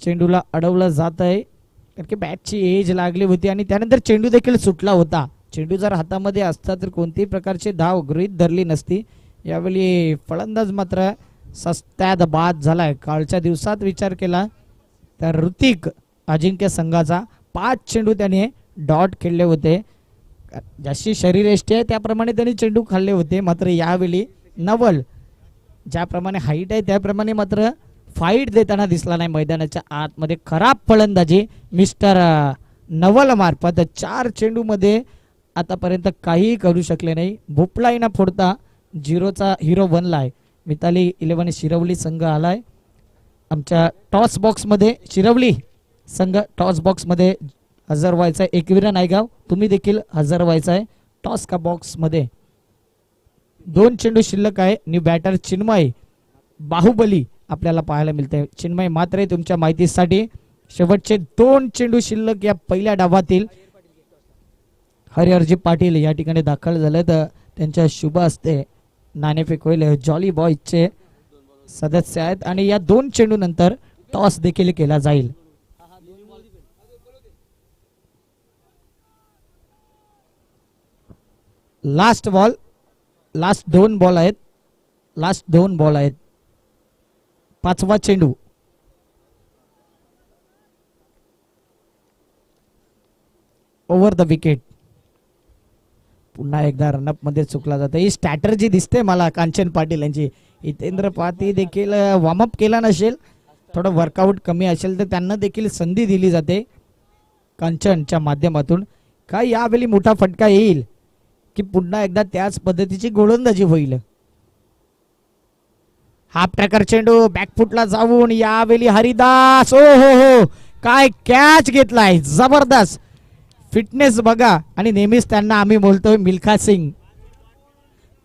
चेंडूला अडवलं जात आहे. कारण की बॅटची एज लागली होती आणि त्यानंतर चेंडू देखील सुटला होता. चेंडू जर हातामध्ये असता तर कोणतीही प्रकारची धाव गृहीत धरली नसती. यावेळी फलंदाज मात्र सस्त्यात बाद झालाय. कालच्या दिवसात विचार केला तर ऋतिक अजिंक्य संघाचा 5 चेंडू त्याने डॉट खेळले होते. जशी शरीरयष्टी आहे त्याप्रमाणे त्यांनी चेंडू खाल्ले होते. मात्र यावेळी नवल ज्याप्रमाणे हाईट आहे त्याप्रमाणे मात्र फाईट देताना दिसला नाही मैदानाच्या आतमध्ये. खराब फलंदाजी मिस्टर नवल मार्फत 4 चेंडू मध्ये आतापर्यंत काहीही करू शकले नाही. भोपळाही ना फोडता 0चा हिरो बनलाय. मिताली 11 शिरवली संघ आलाय आमच्या टॉस बॉक्स मध्ये. शिरवली संघ टॉस बॉक्स मध्ये हजर व्हायचा आहे. एकविरा नायगाव तुम्ही देखील हजर व्हायचा आहे टॉस का बॉक्स मध्ये. 2 चेंडू शिल्लक आहे. न्यू बॅटर चिन्मय बाहुबली आपल्याला पाहायला मिळते. चिन्मय मात्र तुमच्या माहितीसाठी शेवटचे 2 चेंडू शिल्लक या पहिल्या डावातील हरिहरजी पाटील या ठिकाणी दाखल झाले. तर त्यांच्या शुभ हस्ते नाणेफेक होईल. जॉली बॉयजचे सदस्य आहेत आणि या 2 चेंडू नंतर टॉस देखील केला जाईल. लास्ट 2 बॉल आहेत. लास्ट 2 बॉल आहेत. 5वा चेंडू. Over the wicket. पुन्हा एकदा रनअप मध्ये चुकला जातो. ही स्ट्रॅटर्जी दिसते मला कांचन पाटील यांची. हितेंद्र पाटील देखील वॉर्मअप केला नसेल, थोडं वर्कआउट कमी असेल तर त्यांना देखील संधी दिली जाते कांचनच्या माध्यमातून. काय यावेळी मोठा फटका येईल की पुन्हा एकदा त्याच पद्धतीची गोलंदाजी होईल. हा प्रकार चेंडू बॅकफुटला जाऊन यावेळी हरिदास ओ हो काय कॅच घेतलाय. जबरदस्त फिटनेस बघा. आणि नेहमीच त्यांना आम्ही बोलतोय मिल्खा सिंग.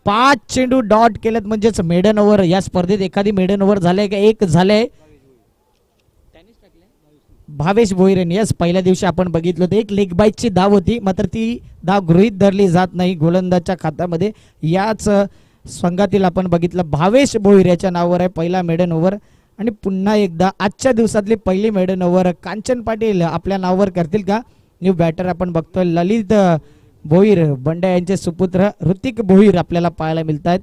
5 चेंडू डॉट केलेत म्हणजेच मेडन ओव्हर. या स्पर्धेत एखादी मेडन ओव्हर झाले का? एक झाले. भावेश भोईरेन यस पहिल्या दिवशी आपण बघितलं होतं. एक लेग बाईटची धाव होती मात्र ती धाव गृहीत धरली जात नाही गोलंदाजच्या खात्यामध्ये. याच संघातील आपण बघितलं भावेश भोईर याच्या नावावर आहे पहिला मेडन ओव्हर. आणि पुन्हा एकदा आजच्या दिवसातली पहिली मेडन ओव्हर कांचन पाटील आपल्या नावावर करतील का? न्यू बॅटर आपण बघतोय ललित भोईर बंड्या यांचे सुपुत्र ऋतिक भोईर आपल्याला पाहायला मिळत आहेत.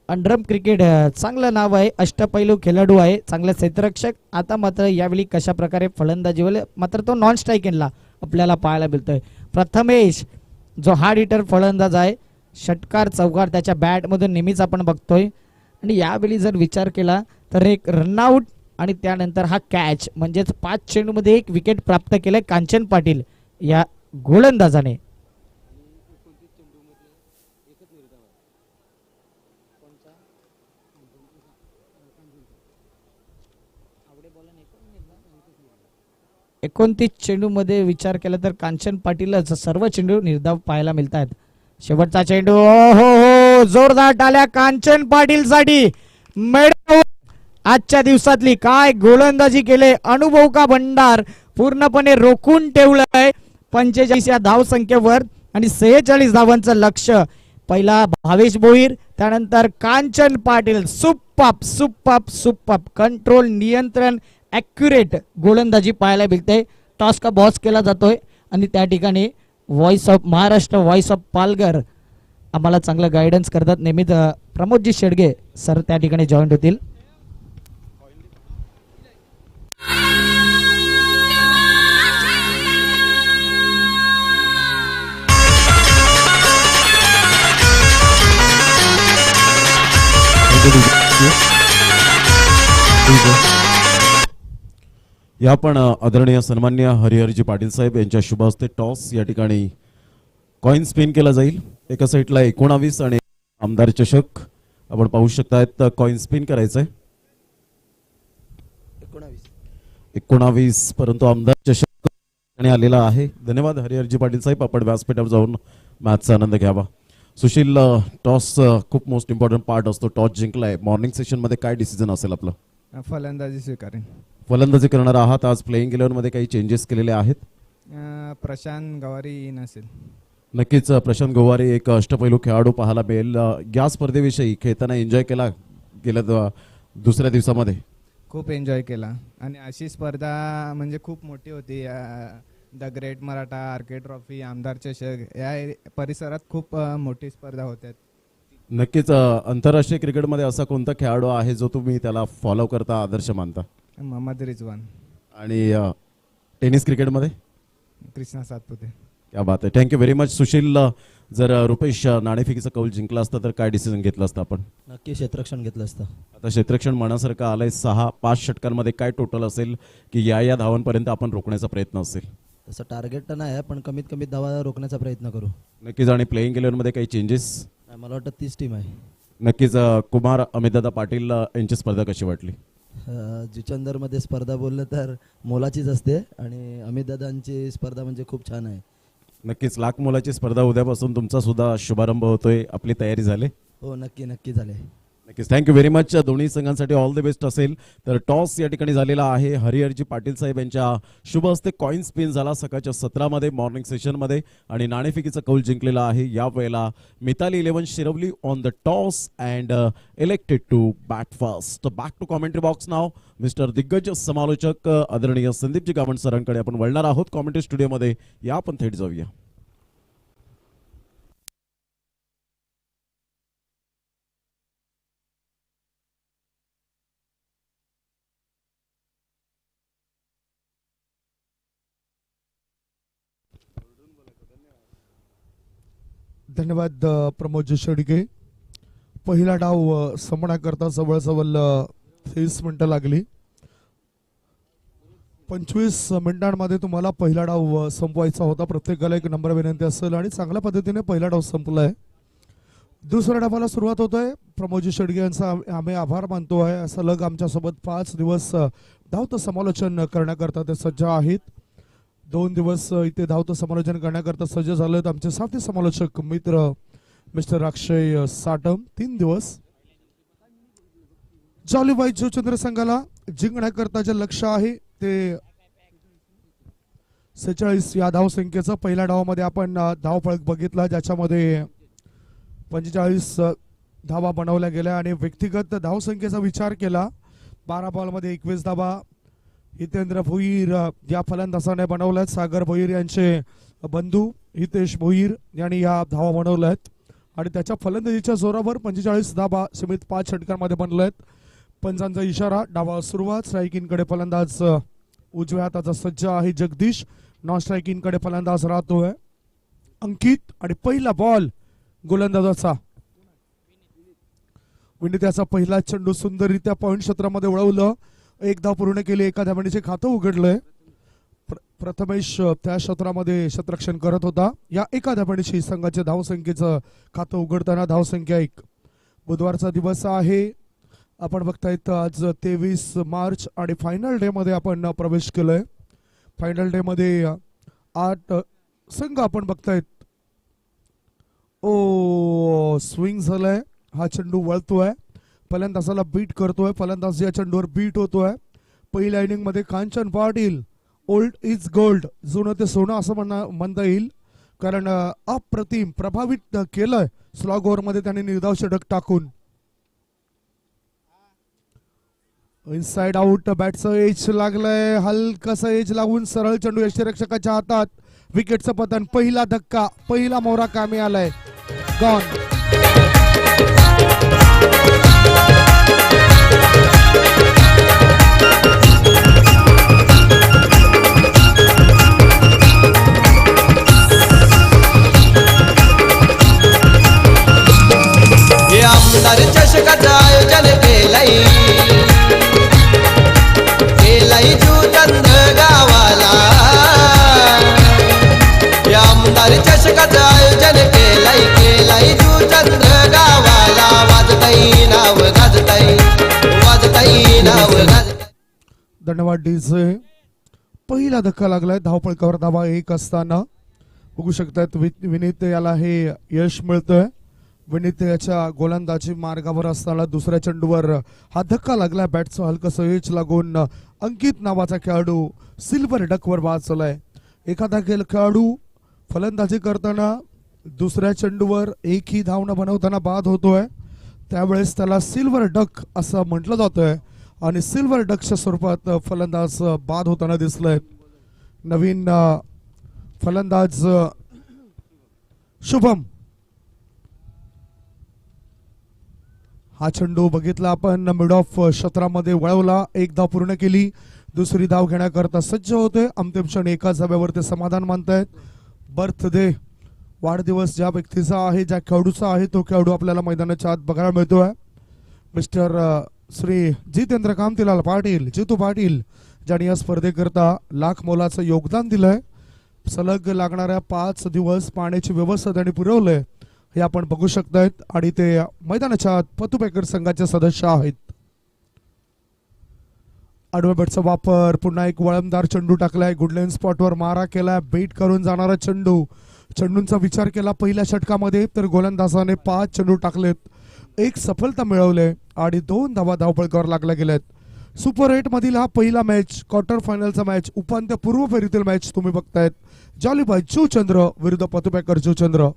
अंडरम क्रिकेट चांगलं नाव आहे. अष्टपैलू खेळाडू आहे, चांगला क्षेत्ररक्षक. आता मात्र यावेळी कशा प्रकारे फलंदाजी होईल मात्र तो नॉन स्ट्राईकिंगला आपल्याला पाहायला मिळतोय. प्रथमेश जो हार्ड हिटर फलंदाज आहे, षटकार चौकार त्याच्या बॅटमधून नेहमीच आपण बघतोय. आणि यावेळी जर विचार केला तर एक रनआउट आणि त्यानंतर हा कॅच म्हणजेच 5 चेंडूमध्ये 1 विकेट प्राप्त केलंय कांचन पाटील या गोलंदाजाने. एकोणतीस चेंडू मध्ये विचार केला तर कांचन पाटीलच सर्व चेंडू निर्धाव पाहायला मिळतात. शेवटचा चेंडू ओ हो जोरदार टाळ्या कांचन पाटील साठी. आजच्या दिवसातली काय गोलंदाजी केले. अनुभव का भंडार पूर्णपणे रोखून ठेवलंय 45 या धाव संख्येवर आणि 46 धावांचं लक्ष्य. पहिला भावेश भोईर त्यानंतर कांचन पाटील. सुप्पप सुप्पप सुप्पप कंट्रोल नियंत्रण ॲक्युरेट गोलंदाजी पाहायला मिळते. टॉस का बॉस केला जातोय आणि त्या ठिकाणी voice of Maharashtra voice of Palghar आम्हाला चांगलं गायडन्स करतात नेहमीच. प्रमोदजी शेडगे सर त्या ठिकाणी जॉईंट होतील. या पण आदरणीय सन्मान्य हरिहरजी पाटील साहेब यांच्या शुभ हस्ते टॉस या ठिकाणी कॉइन स्पिन केला जाईल. एका साईडला 19 आणि आमदार चषक आपण पाहू शकतायत. कॉइन स्पिन करायचंय 19 परंतु आमदार चषक आणि आलेला आहे. धन्यवाद हरिहरजी पाटील साहेब. आपण व्यासपीठावर जाऊन मॅचचा आनंद घ्यावा. सुशील, टॉस खूप मोस्ट इम्पॉर्टंट पार्ट असतो. टॉस जिंकलाय, मॉर्निंग सेशन मध्ये काय डिसिजन असेल आपलं? फलंदाजी स्वीकारेन. फलंदाजी करणार आहात. आज प्लेइंग 11 मध्ये काही चेंजेस केलेले आहेत? प्रशांत गवारी नसेल. नक्कीच प्रशांत गोवारी एक अष्टपैलू खेळाडू पाहायला मिळेल. या स्पर्धेविषयी खेळताना एन्जॉय केला गेल्या दुसऱ्या दिवसामध्ये? खूप एन्जॉय केला आणि अशी स्पर्धा म्हणजे खूप मोठी होती. द ग्रेट मराठा, आर्के ट्रॉफी, आमदार चषक या परिसरात खूप मोठी स्पर्धा होत्या. नक्कीच आंतरराष्ट्रीय क्रिकेटमध्ये असा कोणता खेळाडू आहे जो तुम्ही त्याला फॉलो करता, आदर्श मानता? मोहम्मद रिजवान. आणि टेनिस क्रिकेटमध्ये? कृष्णा सातपुते. क्या बात आहे. Thank you very much. सुशील, जर रुपेश नाणेफेकीचा कौल जिंकला असता तर काय डिसिजन घेतलं असतं आपण? नक्की क्षेत्ररक्षण घेतलं असतं. आता क्षेत्ररक्षण मनासारखं आलंय. 6-5 षटकांमध्ये काय टोटल असेल की या धावांपर्यंत आपण रोखण्याचा प्रयत्न असेल? तसं टार्गेट तर नाही आहे, पण कमीत कमी धावा रोखण्याचा प्रयत्न करू. नक्कीच. आणि प्लेइंग 11 मध्ये काही चेंजेस? मला वाटतं 30 टीम आहे. नक्कीच. कुमार अमितदादा पाटील यांची स्पर्धा कशी वाटली? जुचंदरमध्ये स्पर्धा बोललं तर मोलाचीच असते आणि अमितदादांची स्पर्धा म्हणजे खूप छान आहे. नक्कीच. लाख मोलाची स्पर्धा उद्यापासून तुमचा सुद्धा शुभारंभ होतोय. आपली तयारी झाली? हो, नक्की झाले. नक्कीच. Thank you very much. दोन्ही संघांसाठी ऑल द बेस्ट असेल. तर टॉस या ठिकाणी झालेला आहे. हरिहरजी पाटील साहेब यांच्या शुभ हस्ते कॉइन स्पिन झाला सकाळच्या 17 मध्ये मॉर्निंग सेशन मध्ये आणि नाणेफेकीचा कौल जिंकलेला आहे. या वेळेला Mitali 11 Shirvali on the toss and elected to bat first. Back to commentary box नाव. मिस्टर दिग्गज समालोचक आदरणीय संदीपजी गावंड सरांकडे आपण वळणार आहोत कॉमेंट्री स्टुडिओमध्ये. या आपण थेट जाऊया. धन्यवाद प्रमोद शेडगे. पहिला डाव संपण्याकरता जवळजवळ 30 मिनिटं लागली. 25 मिनिटांमध्ये तुम्हाला पहिला डाव संपवायचा होता. प्रत्येकाला एक नंबर विनंती असेल आणि चांगल्या पद्धतीने पहिला डाव संपलाय. दुसऱ्या डावाला सुरुवात होतोय. प्रमोद शेडगे यांचा आम्ही आभार मानतो आहे. सलग आमच्यासोबत 5 दिवस धावतं समालोचन करण्याकरता ते सज्ज आहेत. 2 दिवस इथे धावतं समालोचन करण्याकरता सज्ज झालेत आमचे साथी समालोचक मित्र मिस्टर अक्षय साटम. 3 दिवस जालीबाई जुचंद्र संघाला जिंकण्याकरता जे लक्ष आहे ते 46 या धावसंख्येचं. पहिल्या डावामध्ये आपण धावफलक बघितला ज्याच्यामध्ये 45 धावा बनवल्या गेल्या आणि व्यक्तिगत धावसंख्येचा विचार केला 12 बॉलमध्ये 21 धावा हितेंद्र भोईर या फलंदाजाने बनवल्यात. सागर भोईर यांचे बंधू हितेश भोईर यांनी या धावा बनवल्यात आणि त्याच्या फलंदाजीच्या जोरावर 45 धावा सीमित 5 षटकांमध्ये बनल्यात. पंचांचा इशारा. डावा सुरुवात. स्ट्रायकिंगकडे फलंदाज उजव्या हाताचा सज्ज आहे जगदीश. नॉन स्ट्रायकिंगकडे फलंदाज राहतोय अंकित आणि पहिला बॉल गोलंदाजाचा. विनित्याचा पहिला चेंडू सुंदररित्या पॉइंट क्षेत्रामध्ये वळवलं. 1 धाव पूर्ण केली. एका धावणीचे खातं उघडलंय. प्रथमेश त्या क्षेत्रामध्ये क्षेत्ररक्षण करत होता. या एका धावणीशी संघाच्या धावसंख्येचं खातं उघडताना धावसंख्या 1. बुधवारचा दिवस आहे. आपण बघतायत आज 23 मार्च आणि फायनल डे मध्ये आपण प्रवेश केलोय. फायनल डे मध्ये 8 संघ आपण बघतायत. ओ स्विंग झालाय. हा चेंडू वळतोय. फलंदाजाला बीट करतोय. फलंदाज या चेंडूवर बीट होतोय. पहिल्या इनिंग मध्ये Kanchan Patil old is gold, जुनं ते सोनं असं म्हणता येईल. कारण अप्रतिम प्रभावित केलंय स्लॉग ओव्हर मध्ये त्याने निर्धाव षटक टाकून. Inside out. बॅटचं एज लागलंय. हलकसं एज लागून सरळ चेंडू यष्टीरक्षकाच्या हातात. विकेटचं पतन. पहिला धक्का. पहिला मोहरा कामी आलाय. गॉन. हे आमदार चषकाचं आयोजन केलंय जुचंद्र धन्यवाद डीजे. पहिला धक्का लागलाय धावपळकावर धावा 1 असताना. बघू शकतात विनीत याला हे यश मिळतंय. विनीत याच्या गोलंदाजी मार्गावर असताना दुसऱ्या चेंडूवर हा धक्का लागला. बॅटचं हलकसं एज लागून अंकित नावाचा खेळाडू सिल्वर डकवर बाद झालाय. एखादा खेळाडू फलंदाजी करताना दुसऱ्या चेंडूवर एकही धाव न बनवताना बाद होतोय त्यावेळेस त्याला सिल्वर डक असं म्हटलं जातंय आणि सिल्वर डकच्या स्वरूपात फलंदाज बाद होताना दिसलाय. नवीन फलंदाज शुभम. हा चेंडू बघितला आपण मिड ऑफ क्षेत्रामध्ये वळवला. 1 धाव पूर्ण केली. दुसरी धाव घेण्याकरता सज्ज होते. अंतिम क्षणी एकाच धाब्यावरती समाधान मानतायत. बर्थडे वाढदिवस ज्या व्यक्तीचा आहे ज्या खेळाडूचा आहे तो खेळाडू आपल्याला मैदानाच्या आत बघायला मिळतोय. मिस्टर श्री जितेंद्र कांतीलाल पाटील जितू पाटील ज्यांनी या स्पर्धेकरता लाख मोलाचं योगदान दिलंय. सलग लागणाऱ्या 5 दिवस पाण्याची व्यवस्था त्यांनी पुरवलंय हे आपण बघू शकतायत आणि ते मैदानाच्या पतुपेकर संघाचे सदस्य आहेत. आडव्या बॅटचा वापर. पुन्हा एक वळणदार चेंडू टाकलाय. गुडलेन स्पॉटवर मारा केलाय. बेट करून जाणारा चेंडू. चेंडूंचा विचार केला पहिल्या षटकामध्ये तर गोलंदाजाने 5 चेंडू टाकलेत. 1 सफलता मिळवले आणि 2 धावा धावपळकावर लागल्या गेल्यात. सुपर 8 मधील हा पहिला मॅच क्वार्टर फायनलचा मॅच उपांत्य पूर्व फेरीतील मॅच तुम्ही बघतायत. जॉलीबाई जुचंद्र विरुद्ध पतुपेकर जुचंद्र.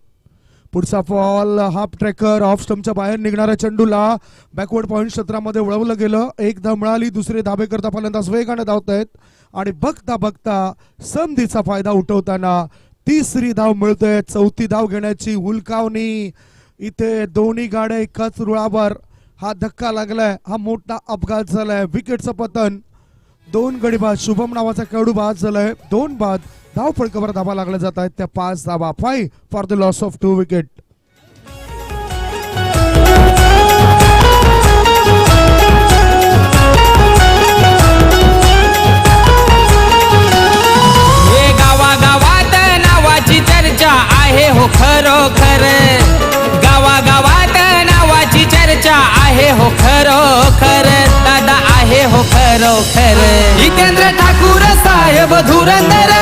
पुढचा बॉल हाफ ट्रॅकर ऑफ स्टंपच्या बाहेर निघणाऱ्या चेंडूला बॅकवर्ड पॉइंट क्षेत्रामध्ये वळवलं गेलं. 1 धाव मिळाली. दुसरे धाबे करता फलंदाज वेगाने धावतायत आणि बघता बघता संधीचा फायदा उठवताना 3री धाव मिळतोय. 4थी धाव घेण्याची हुलकावणी. इथे दोन्ही गाड्या एकाच रुळावर. हा धक्का लागलाय. हा मोठा अपघात झालाय. विकेटचं पतन. 2 गडी बाद. शुभम नावाचा खेळाडू बाद झालाय. 2 बाद. धावपळकावर धावा लागल्या जात आहेत त्या 5 धावा. 5 for the loss of 2 wicket. हे गावागावात नावाची चर्चा आहे हो खरोखर. गावागावात नावाची चर्चा आहे हो खरोखर. दादा आहे हो खरोखर. जितेंद्र ठाकूर साहेब धुरंधर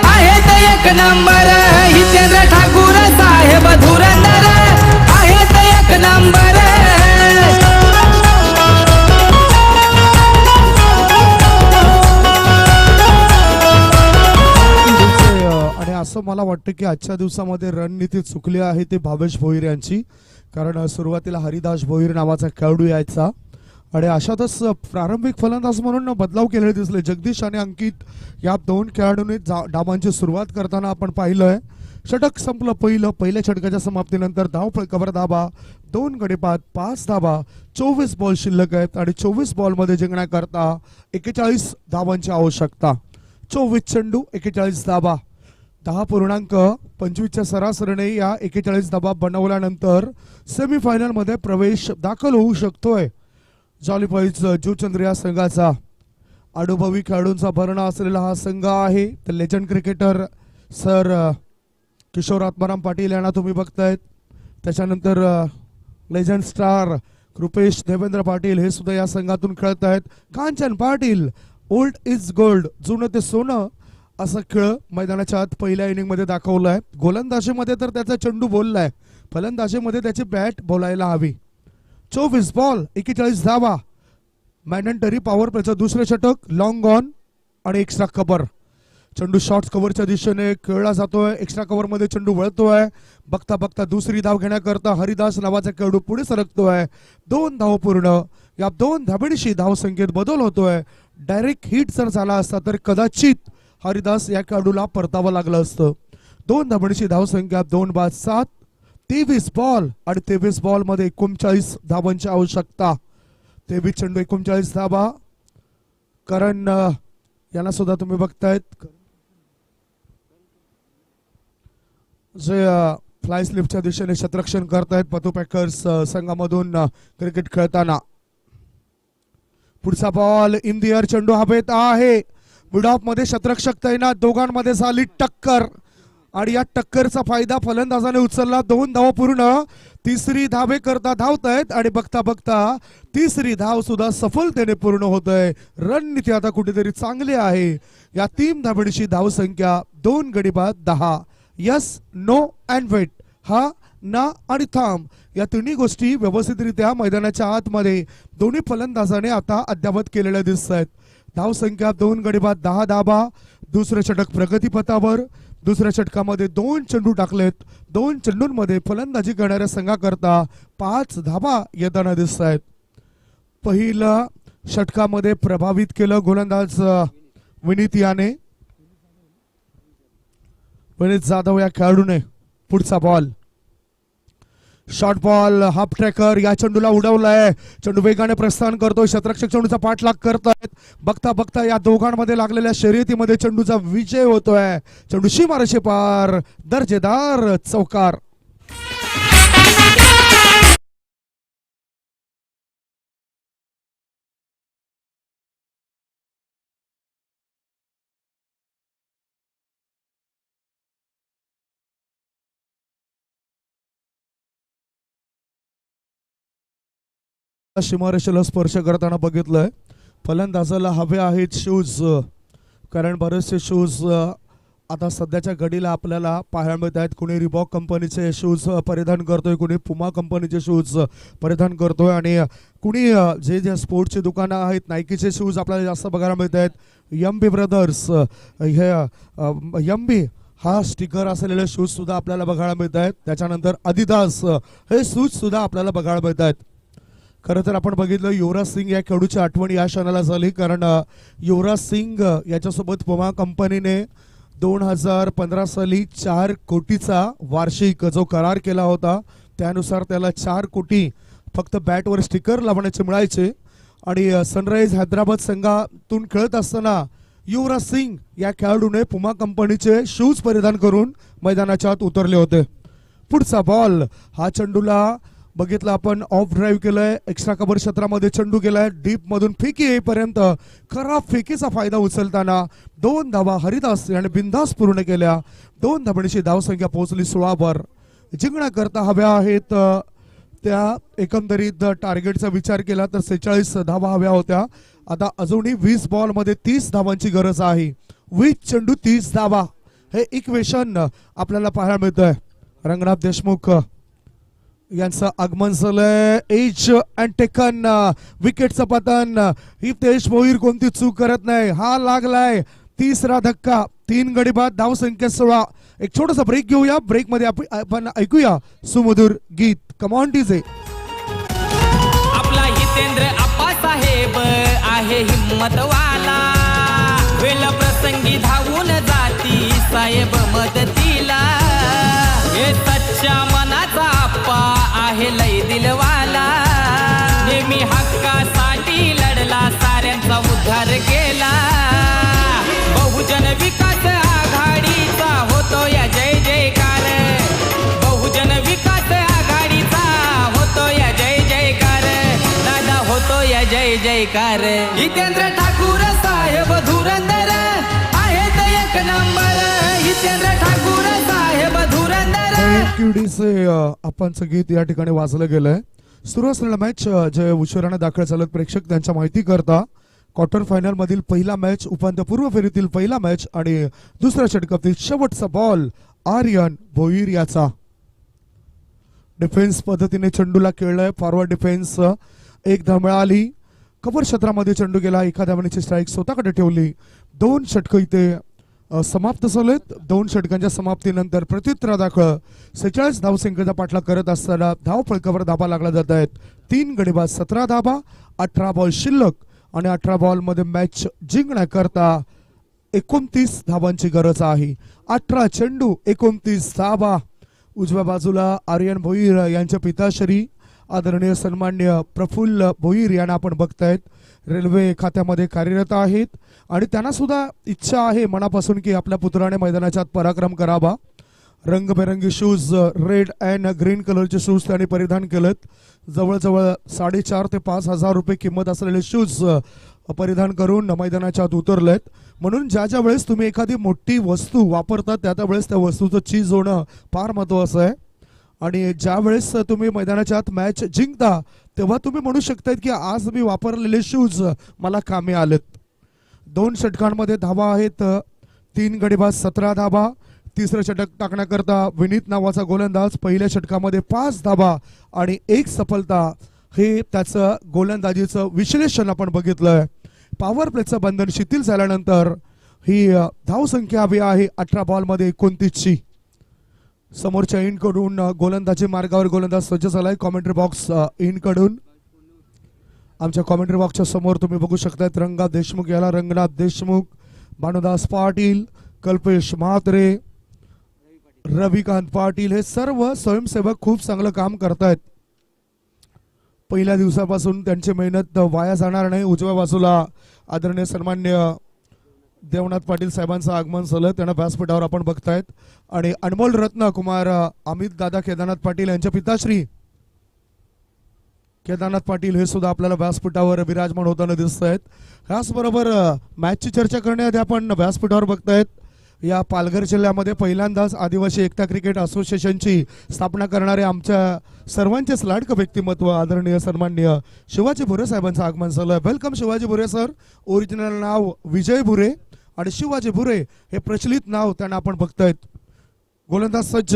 आहेत 1 नंबर. जितेंद्र ठाकूर साहेब धुरंधर आहेत 1 नंबर. आणि असं मला वाटतं की आजच्या दिवसामध्ये रणनीती चुकली आहे ते भावेश भोईर यांची. कारण सुरुवातीला हरिदास भोईर नावाचा खेळाडू यायचा आणि अशातच प्रारंभिक फलंदाज म्हणून बदलाव केलेले दिसले. जगदीश आणि अंकित या 2 खेळाडूंनी डावांची सुरुवात करताना आपण पाहिलंय. षटक संपलं पहिल्या षटकाच्या समाप्तीनंतर धावपळकावर धाबा. 2 गडी बाद. 5 धाबा. 24 बॉल शिल्लक आहेत आणि 24 बॉलमध्ये जिंकण्याकरता 41 धावांची आवश्यकता. 24 चेंडू 41 धाबा. 10.25च्या सरासरीने या 41 धाबा बनवल्यानंतर सेमीफायनल मध्ये प्रवेश दाखल होऊ शकतोय. जॉलीबाईज जुचंद्र या संघाचा अनुभवी खेळाडूंचा भरणा असलेला हा संघ आहे. तर legend cricketer sir Kishor Atmaram Patil यांना तुम्ही बघतायत. त्याच्यानंतर लेजंड स्टार कृपेश देवेंद्र पाटील हे सुद्धा या संघातून खेळत आहेत. Kanchan Patil old is gold जुनं ते सोनं असा खेळ मैदानाच्या आत पहिल्या इनिंगमध्ये दाखवलाय. गोलंदाजीमध्ये तर त्याचा चेंडू बोललाय. फलंदाजीमध्ये त्याची बॅट बोलायला हवी. 24 बॉल 41 धावा. मॅन्डेटरी पॉवर प्लेचं दुसरे षटक. लॉंग ऑन आणि एक्स्ट्रा कव्हर. चेंडू शॉर्ट कव्हरच्या दिशेने खेळला जातोय. एक्स्ट्रा कव्हर मध्ये चेंडू वळतोय. बघता बघता दुसरी धाव घेण्याकरता हरिदास नावाचा खेळाडू पुढे सरकतोय. 2 धाव पूर्ण. या 2 धाबेनिशी धावसंख्येत बदल होतोय. डायरेक्ट हिट जर झाला असता तर कदाचित हरिदास या खेळाडूला परतावं लागलं असतं. 2 धाबेनिशी धावसंख्या. 2 बाद 7. 23 बॉल आणि 23 बॉल मध्ये 39 धावांची आवश्यकता. 23 चेंडू 39 धावा. करण यांना सुद्धा तुम्ही बघतायत जे फ्लाय स्लिपच्या दिशेने क्षेत्ररक्षण करतायत पतुपेकर्स संघामधून क्रिकेट खेळताना. पुढचा बॉल इन द एअर. चेंडू हवेत आहे. मिड ऑफ मध्ये क्षेत्ररक्षक तैनात. दोघांमध्ये झाली टक्कर आणि या टक्करचा फायदा फलंदाजाने उचलला. 2 धावा पूर्ण. तिसरी धावे करता धावतायत आणि बघता बघता तिसरी धाव सुद्धा सफलतेने पूर्ण होत आहे. रणनीती आता कुठेतरी चांगली आहे. या 3 धावेची धावसंख्या 2 गडी बाद 10. Yes, no and wait. हा, ना आणि थांब या तिन्ही गोष्टी व्यवस्थितरित्या मैदानाच्या आतमध्ये दोन्ही फलंदाजाने आता अद्यावत केलेल्या दिसत आहेत. धावसंख्या 2 गडी बाद 10 धावा. दुसरे षटक प्रगतीपथावर. दुसऱ्या षटकामध्ये 2 चेंडू टाकलेत. 2 चेंडूंमध्ये फलंदाजी करणाऱ्या संघाकरता 5 धावा येताना दिसत आहेत. पहिला षटकामध्ये प्रभावित केलं गोलंदाज विनीत याने. विनीत जाधव या खेळाडूने पुढचा ball, short ball, half tracker या चेंडूला उडवलाय. चेंडू वेगाने प्रस्थान करतोय. शतरक्षक चेंडूचा पाठलाग करतायत. बघता बघता या दोघांमध्ये लागलेल्या शर्यतीमध्ये चेंडूचा विजय होतोय. चेंडू सीमारेषे पार, दर्जेदार चौकार. सीमारेषेला स्पर्श करताना बघितलंय. फलंदाजाला हवे आहेत शूज, कारण बरेचसे शूज आता सध्याच्या घडीला आपल्याला पाहायला मिळत आहेत. कुणी रिबॉक कंपनीचे शूज परिधान करतोय, कुणी पुमा कंपनीचे शूज परिधान करतोय आणि कुणी जे जे स्पोर्ट्सची दुकानं आहेत नायकीचे शूज आपल्याला जास्त बघायला मिळत आहेत. यम्बी ब्रदर्स, हे यम्बी हा स्टिकर असलेले शूज सुद्धा आपल्याला बघायला मिळत आहेत. त्याच्यानंतर अदिदास हे शूज सुद्धा आपल्याला बघायला मिळत आहेत. खरं तर आपण बघितलं युवराज सिंग या खेळाडूची आठवण या क्षणाला झाली, कारण युवराज सिंग याच्यासोबत पुमा कंपनीने 2015 साली 4 कोटीचा वार्षिक जो करार केला होता त्यानुसार त्याला 4 कोटी फक्त बॅटवर स्टिकर लावण्याचे मिळायचे. आणि सनराइज हैदराबाद संघातून खेळत असताना युवराज सिंग या खेळाडूने पुमा कंपनीचे शूज परिधान करून मैदानाच्या आत उतरले होते. पुढचा बॉल, हा चेंडूला बघितलं आपण ऑफ ड्राईव्ह केलंय. एक्स्ट्रा कव्हर क्षेत्रामध्ये चेंडू गेलाय. डीप मधून फेकी येईपर्यंत खराब फेकीचा फायदा उचलताना 2 धावा हरिदास याने बिनधास्त पूर्ण केल्या. 2 धावांची धावसंख्या पोहोचली 16 वर. जिंकण्याकरता हव्या आहेत त्या एकंदरीत टार्गेटचा विचार केला तर 46 धावा हव्या होत्या. आता अजूनही 20 बॉल मध्ये 30 धावांची गरज आहे. 20 चेंडू 30 धावा हे इक्वेशन आपल्याला पाहायला मिळतंय. रंगनाथ देशमुख यांचं आगमन झालंय. एज अँड टेकन, विकेटचं पतन. हितेश भोईर कोणती चूक करत नाही. हा लागलाय तिसरा धक्का. 3 गडी बाद, धावसंख्या 16. एक छोटासा ब्रेक घेऊया. ब्रेक मध्ये आपण ऐकूया सुमधुर गीत. Come on DJ. आपला हितेंद्र आप्पासाहेब आहे हिम्मतवाला, वेळ प्रसंगी धावून जाती साहेब मदतीला. हे सच्च्या मनाचा आप्पा आहे लय दिलवाला, नेहमी हक्कासाठी लढला, साऱ्यांचा उद्धार केला. बहुजन विकास आघाडीचा होतो या जय जयकार, बहुजन विकास आघाडीचा होतो या जय जयकार, दादा होतो या जय जयकार. हितेंद्र ठाकूर साहेब धुरंधर आहेत 1 नंबर, हितेंद्र ठाकूर साहेब धुरंधर. क्यूडीचे आपणचं गीत या ठिकाणी वाजलं गेलंय. सुरू असलेला मॅच जे उशिराने दाखल झालेत प्रेक्षक त्यांच्या माहिती करता क्वार्टर फायनल मधील पहिला मॅच, उपांत्यपूर्व फेरीतील पहिला मॅच आणि दुसऱ्या षटकातील शेवटचा बॉल आर्यन भोईर याचा. डिफेन्स पद्धतीने चेंडूला खेळलाय. Forward defence. 1 धाव मिळाली. कव्हर क्षेत्रामध्ये चेंडू गेला. 1 धावांची स्ट्राईक स्वतःकडे ठेवली. 2 षटक इथे समाप्त झालेत. 2 षटकांच्या समाप्तीनंतर प्रत्युत्तरादाखल 46 धावसंख्येचा पाठलाग करत असताना धाव फळकावर धाबा लागला जात आहेत. 3 गडी बाद 17 धाबा. 18 बॉल शिल्लक आणि 18 बॉल मध्ये मॅच जिंकण्याकरता 29 धावांची गरज आहे. 18 चेंडू 29 धावा. उजव्या बाजूला आर्यन भोईर यांच्या पिताश्री आदरणीय सन्मान्य प्रफुल्ल भोईर यांना आपण बघतायत. रेल्वे खात्यामध्ये कार्यरत आहेत आणि त्यांना सुद्धा इच्छा आहे मनापासून की आपल्या पुत्राने मैदानाच्या आत पराक्रम करावा. रंगबेरंगी शूज, रेड अँड ग्रीन कलरचे शूज त्यांनी परिधान केलेत. जवळजवळ 4,500 ते 5,000 रुपये किंमत असलेले शूज परिधान करून मैदानाच्या आत उतरलेत. म्हणून ज्या वेळेस तुम्ही एखादी मोठी वस्तू वापरता त्या वेळेस त्या वस्तूचं चीज होणं फार महत्वाचं आहे. आणि ज्या वेळेस तुम्ही मैदानाच्या आत मॅच जिंकता तेव्हा तुम्ही म्हणू शकता की आज मी वापरलेले शूज मला कामी आलेत. 2 षटकांमध्ये धावा आहेत, 3 गडीबाज 17 धावा. तिसरं षटक टाकण्याकरता विनीत नावाचा गोलंदाज, पहिल्या षटकामध्ये 5 धावा आणि 1 सफलता. हे त्याचं गोलंदाजीचं विश्लेषण आपण बघितलंय. पॉवर प्लेचं बंधन शिथिल झाल्यानंतर ही धावसंख्या हवी आहे 18 बॉलमध्ये 29ची. समोरच्या इन कडून गोलंदाजी मार्गावर गोलंदाज सज्ज झालाय. कॉमेंट्री बॉक्स इन कडून आमच्या कॉमेंट्री बॉक्सच्या समोर तुम्ही बघू शकताय रंगनाथ देशमुख, याला रंगनाथ देशमुख, भानुदास पाटील, कल्पेश म्हात्रे, रविकांत पाटील हे सर्व स्वयंसेवक खूप चांगलं काम करतायत. पहिल्या दिवसापासून त्यांची मेहनत वाया जाणार नाही. उजव्या बाजूला आदरणीय सन्मान्य देवनाथ पाटील साहेबांचं आगमन झालं, त्यांना व्यासपीठावर आपण बघतायत. आणि अनमोल रत्न कुमार अमित दादा केदारनाथ पाटील यांच्या पिताश्री केदारनाथ पाटील हे सुद्धा आपल्याला व्यासपीठावर विराजमान होताना दिसत आहेत. ह्याचबरोबर मॅचची चर्चा करण्याआधी आपण व्यासपीठावर बघतायत या पालघर जिल्ह्यामध्ये पहिल्यांदाच आदिवासी एकता क्रिकेट असोसिएशनची स्थापना करणारे आमच्या सर्वांचेच लाडकं व्यक्तिमत्व आदरणीय सन्माननीय शिवाजी भुरे साहेबांचं आगमन झालं. वेलकम शिवाजी भुरे सर. ओरिजिनल नाव विजय भुरे आणि शिवाजी भुरे हे प्रचलित नाव त्यांना आपण बघतायत. गोलंदाज सज्ज,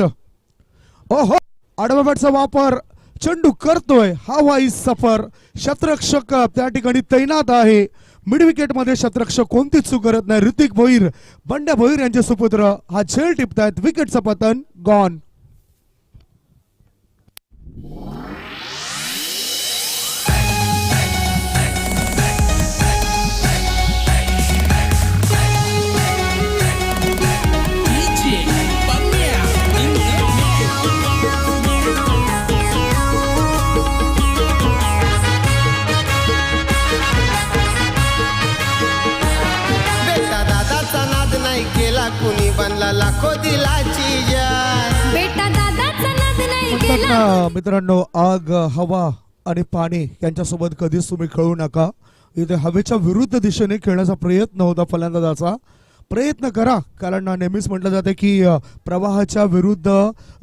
ओहो आडव्या बॅटचा वापर, चेंडू करतोय हवाई सफर. शतरक्षक त्या ठिकाणी तैनात आहे. मिड विकेट मध्ये शतरक्षक कोणतीच चूक करत नाही. ऋतिक भोईर, बंड्या भोईर यांचे सुपुत्र हा झेल टिपतायत. विकेटचं पतन गॉन. कुणी बनला लाखो दिलाची जान. बेटा दादाचा नाद नाही केला. मित्रांनो, आग, हवा आणि पाणी यांच्यासोबत कधीच तुम्ही खेळू नका. इथे हवेच्या विरुद्ध दिशेने खेळण्याचा प्रयत्न होता फलंदाजाचा. प्रयत्न करा, कारण नेहमीच म्हटलं जाते की प्रवाहाच्या विरुद्ध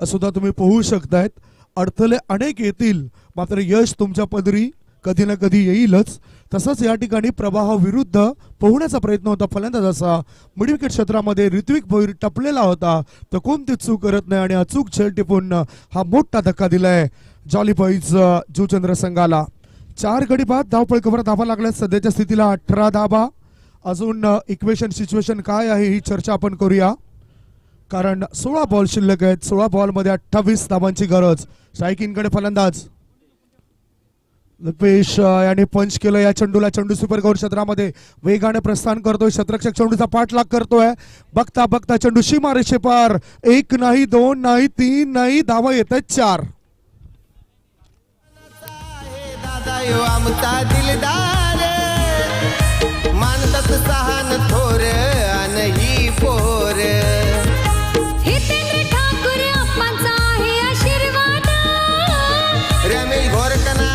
सुद्धा तुम्ही पोहू शकतायत. अडथळे अनेक येतील, मात्र यश तुमच्या पदरी कधी ना कधी येईलच. तसंच या ठिकाणी प्रवाह विरुद्ध पोहण्याचा प्रयत्न होता फलंदाजाचा. मिड विकेट क्षेत्रामध्ये ऋत्विक भोईर टपलेला होता, तर कोणतीच चूक करत नाही आणि अचूक झेल टिपून हा मोठा धक्का दिलाय जॉली बॉईज जुचंद्र संघाला. 4 गडी बाद धावपळीवर धावा लागल्या. सध्याच्या स्थितीला 18 धावा. अजून इक्वेशन सिच्युएशन काय आहे ही चर्चा आपण करूया, कारण 16 बॉल शिल्लक आहेत. 16 बॉलमध्ये 28 धावांची गरज. स्ट्रायकिंगकडे फलंदाज लपेश याने पंच केलं या चेंडूला. चेंडू सुपर कव्हर क्षेत्रामध्ये वेगाने प्रस्थान करतोय. शतरक्षक चेंडूचा पाठलाग करतोय. बघता बघता चेंडू सीमारेषे पार. 1 नाही, 2 नाही, 3 नाही, धावा येत आहेत 4. दादा यो आमचा दिलदार, मानतात सहान थोर आणि ही पोर. हितेंद्र ठाकूर अप्पांचा आहे आशीर्वाद. रमेश घोरकना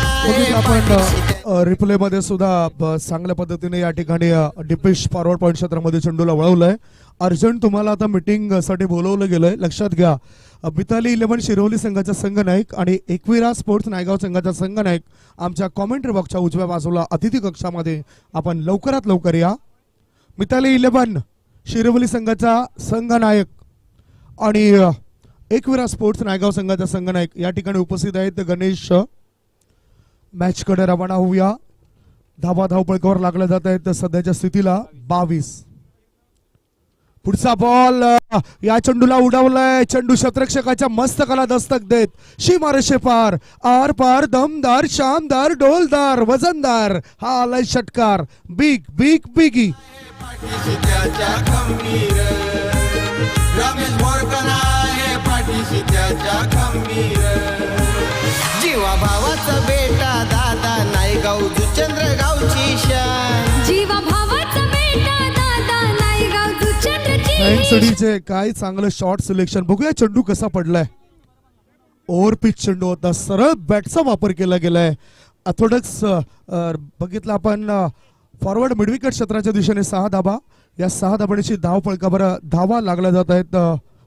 आपण रिप्ले मध्ये सुद्धा चांगल्या पद्धतीने या ठिकाणी डिपेश फॉरवर्ड पॉईंट क्षेत्रामध्ये चेंडूला वळवलंय. अर्जंट तुम्हाला आता मीटिंग साठी बोलवलं गेलंय, लक्षात घ्या. मिताली 11 शिरोली संघाचा संघनायक आणि एकविरा स्पोर्ट्स नायगाव संघाचा संघनायक आमच्या कॉमेंट्री बॉक्सच्या उजव्या बाजूला अतिथी कक्षामध्ये आपण लवकरात लवकर या. मिताली 11 शिरोली संघाचा संघनायक आणि एकविरा स्पोर्ट्स नायगाव संघाचा संघनायक या ठिकाणी उपस्थित आहेत. गणेश, मॅच कडे रवाना होऊया. धावा धावपळीवर लागल्या जात आहेत. सध्याच्या स्थितीला 22. पुढचा बॉल या चेंडूला उडवलाय. चेंडू शतरक्षकाच्या मस्तकाला दस्तक देत सीमारेषे पार. आर पार, दमदार, शानदार, डोलदार, वजनदार हा आलाय षटकार. Big big biggie. पाठीशी त्याच्या खंबीर, रमेश घोरकना आहे पाठीशी त्याच्या खंबीर. जीवा भावाचा बेटा दादा नायगाव जुचंद्र गावची शान. जीवा भावाचा बेटा दादा नायगाव जुचंद्रची. सडीचे काय चांगलं शॉट सिलेक्शन. बघूया चेंडू कसा पडलाय. ओव्हर पिच चेंडू होता. सरळ बॅटचा वापर केला गेलाय. ऑर्थोडॉक्स बघितलं आपण. फॉरवर्ड मिडविकेट क्षेत्राच्या दिशेने 6 धाबा. या 6 धाबांची धावपळकावर धावा लागल्या जात आहेत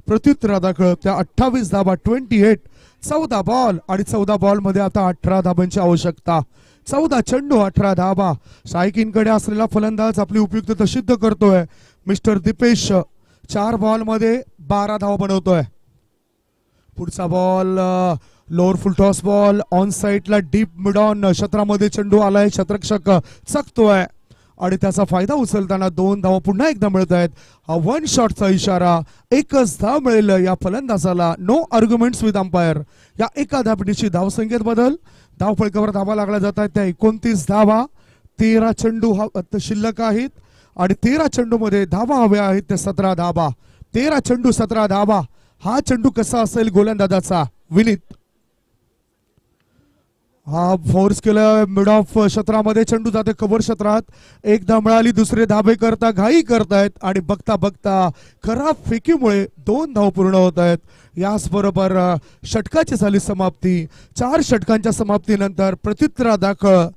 प्रत्युत्तरादाखल त्या 28 धाबा 28 14 बॉल आणि 14 बॉल मध्ये आता 18 धाबांची आवश्यकता 14 चेंडू 18 धाबा शायकीनकडे असलेला फलंदाज आपली उपयुक्तता सिद्ध करतोय मिस्टर दीपेश 4 बॉल मध्ये 12 धावा बनवतोय पुढचा ball lower full toss ball on साइडला डीप मिड ऑन क्षेत्रामध्ये चेंडू आलाय क्षेत्ररक्षक चकतोय आणि त्याचा फायदा उचलताना 2 धावा पुन्हा एकदा मिळत आहेत हा 1 शॉटचा इशारा एकच धाव मिळेल या फलंदाजाला नो आर्ग्युमेंट्स विथ अंपायर या एका धावपटीची धावसंख्येत बदल धावफलकावर धावा लागल्या जात आहेत त्या 29 धावा 13 चेंडू शिल्लक आहेत आणि 13 चेंडू मध्ये धावा हव्या आहेत ते 17 धावा 13 चेंडू 17 धावा हा चेंडू कसा असेल गोलंदाजाचा विनीत हा फोर्स केलं मिड ऑफ क्षेत्रामध्ये चेंडू जाते कव्हर क्षेत्रात एकदा मिळाली दुसरे धाबे करता घाई करतायत आणि बघता बघता खराब फेकीमुळे 2 धाव पूर्ण होत आहेत याचबरोबर षटकाची झाली समाप्ती 4 षटकांच्या समाप्तीनंतर प्रत्युत्तरादाखल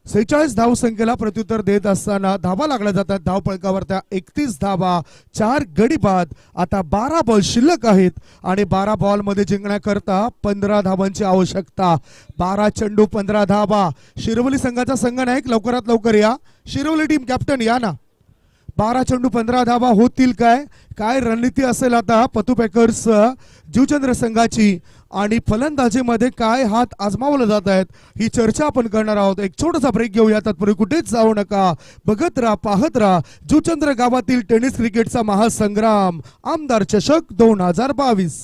46 धावसंख्येला प्रत्युत्तर देत असताना धावा लागल्या जातात धावपळकावर त्या 31 धावा 4 गडी बाद आता 12 बॉल शिल्लक आहेत आणि 12 बॉल मध्ये जिंकण्याकरता 15 धावांची आवश्यकता 12 चेंडू 15 धावा शिरवली संघाचा संघनायक लवकरात लवकर या शिरवली टीम कॅप्टन या ना 12 चेंडू 15 धावा होतील काय रणनीती असेल आता पतू पॅकर्स जुचंद्र संघाची आणि फलंदाजीमध्ये काय हात आजमावले जात आहेत ही चर्चा आपण करणार आहोत एक छोटासा ब्रेक घेऊया तत्पूर्वी कुठेच जाऊ नका बघत राहा पाहत राहा जुचंद्र गावातील टेनिस क्रिकेटचा महासंग्राम आमदार चषक 2022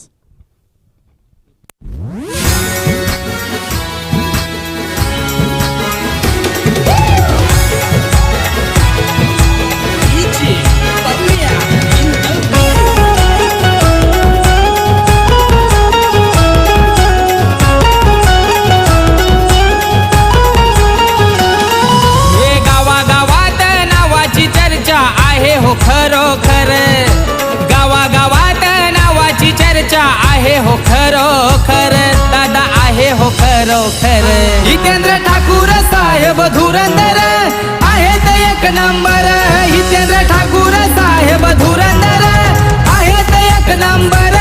आहे हो खरोखर गावागावात नावाची चर्चा आहे हो खरोखर दादा आहे हो खरोखर हितेंद्र ठाकूर साहेब धुरंदर आहेत एक नंबर हितेंद्र ठाकूर साहेब धुरंदर आहेत एक नंबर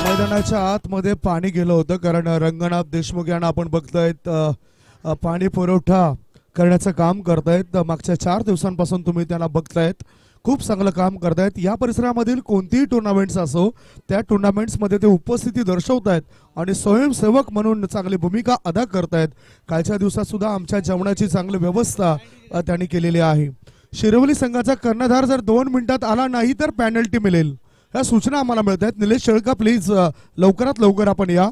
मैदानाच्या आतमध्ये पाणी गेलं होतं कारण रंगनाथ देशमुख यांना आपण बघतायत पाणी पुरवठा करण्याचं काम करतायत मागच्या 4 दिवसांपासून तुम्ही त्यांना बघतायत खूप चांगलं काम करतायत या परिसरामधील कोणतीही टुर्नामेंट्स असो त्या टुर्नामेंट्समध्ये ते उपस्थिती दर्शवतायत आणि स्वयंसेवक म्हणून चांगली भूमिका अदा करतायत कालच्या दिवसात सुद्धा आमच्या जेवणाची चांगली व्यवस्था त्यांनी केलेली आहे शिरवली संघाचा कर्णधार जर 2 मिनिटात आला नाही तर पेनल्टी मिळेल या सूचना आम्हाला मिळत आहेत निलेश शेळका प्लीज लवकरात लवकर आपण या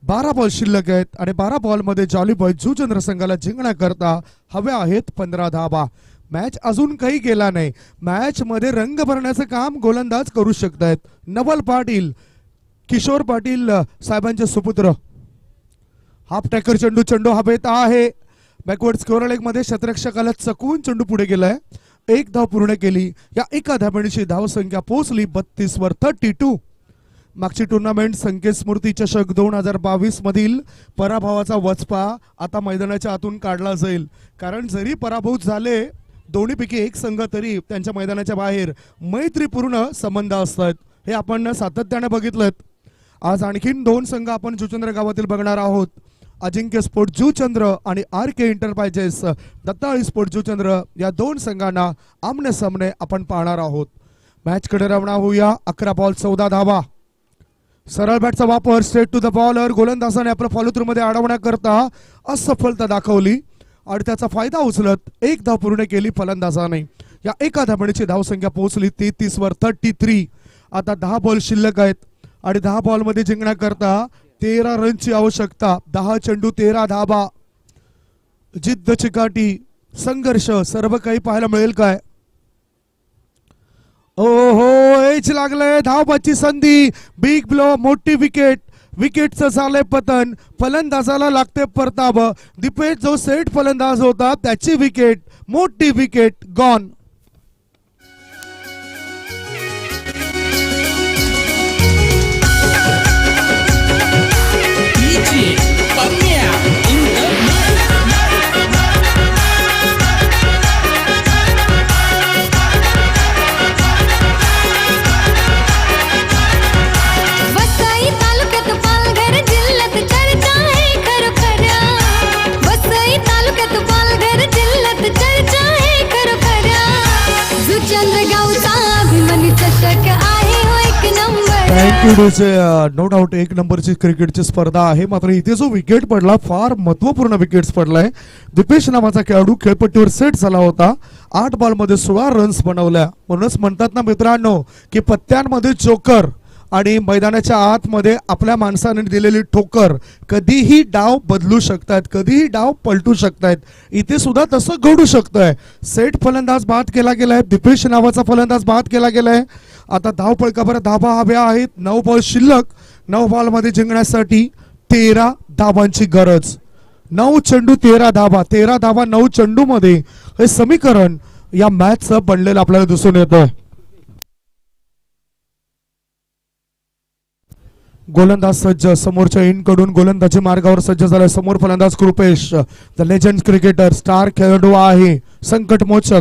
12 बॉल शिल्लक आहेत आणि 12 बॉल मध्ये जॉली बॉय जुचंद्र संघाला जिंकण्याकरता हव्या आहेत 15 धावा मॅच अजून काही गेला नाही मॅच मध्ये रंग भरण्याचं काम गोलंदाज करू शकतायत नवल पाटील किशोर पाटील साहेबांचे सुपुत्र हाफ टॅकर चेंडू हवेत आहे बॅकवर्ड स्कोअर लेग मध्ये क्षेत्ररक्षकाला चकवून चेंडू पुढे गेलाय 1 धाव पूर्ण केली या एका धाबणीची धावसंख्या पोहोचली 32 वर 32 मागची टुर्नामेंट संकेत स्मृती चषक 2022 मधील पराभवाचा वचपा आता मैदानाच्या आतून काढला जाईल कारण जरी पराभूत झाले दोन्हीपैकी एक संघ तरी त्यांच्या मैदानाच्या बाहेर मैत्रीपूर्ण संबंध असतात हे आपण सातत्याने बघितलं आज आणखीन 2 संघ आपण जुचंद्र गावातील बघणार आहोत अजिंक्य स्पोर्ट जुचंद्र आणि RK एंटरप्राइजेस दत्ताळी स्पोर्ट जुचंद्र या 2 संघांना आमने सामने आपण पाहणार आहोत मॅच कडे रवाना होऊया 11 बॉल 14 धावा सरळ बॅटचा वापर स्ट्रेट टू द बॉलर गोलंदाजाने आपलं फॉलो थ्रू मध्ये अडवण्याकरता असफलता दाखवली आणि त्याचा फायदा उचलत 1 धाव पूर्ण केली फलंदाजाने या एका धाबणीची धावसंख्या पोहोचली 33 वर 33 आता 10 बॉल शिल्लक आहेत आणि 10 बॉल मध्ये जिंकण्याकरता 13 रनची आवश्यकता 10 चेंडू 13 धाबा जिद्द चिकाटी संघर्ष सर्व काही पाहायला मिळेल काय ओहो एच लागलंय धावबाची संधी बिग ब्लो मोठी विकेटचं झालंय पतन फलंदाजाला लागते परताब दीपेश जो सेट फलंदाज होता त्याची विकेट मोठी विकेट गॉन नो डाऊट एक नंबरची क्रिकेटची स्पर्धा आहे. मात्र इथे जो विकेट पडला फार महत्वपूर्ण विकेट्स पडलाय. दीपेश नावाचा खेळाडू खेळपट्टीवर सेट झाला होता. 8 बॉलमध्ये 16 रन्स बनवल्या. म्हणूनच म्हणतात ना मित्रांनो की पत्त्यांमध्ये जोकर आणि मैदानाच्या आतमध्ये आपल्या माणसाने दिलेली ठोकर कधीही डाव बदलू शकतात, कधीही डाव पलटू शकतात. इथे सुद्धा तसं घडू शकतंय. सेट फलंदाज बाद केला गेलाय. दीपेश नावाचा फलंदाज बाद केला गेलाय. आता धावपळकाभर धाबा हव्या आहेत. 9 बॉल शिल्लक. 9 बॉलमध्ये जिंकण्यासाठी 13 धाबांची गरज. 9 चेंडू 13 धाबा. 13 धाबा 9 चेंडू मध्ये हे समीकरण या मॅचचं बनलेलं आपल्याला दिसून येतंय. गोलंदाज सज्ज. समोरच्या इनकडून गोलंदाजी मार्गावर सज्ज झालाय. समोर फलंदाज Kripesh, the legend cricketer, star खेळाडू आहे, संकटमोचक.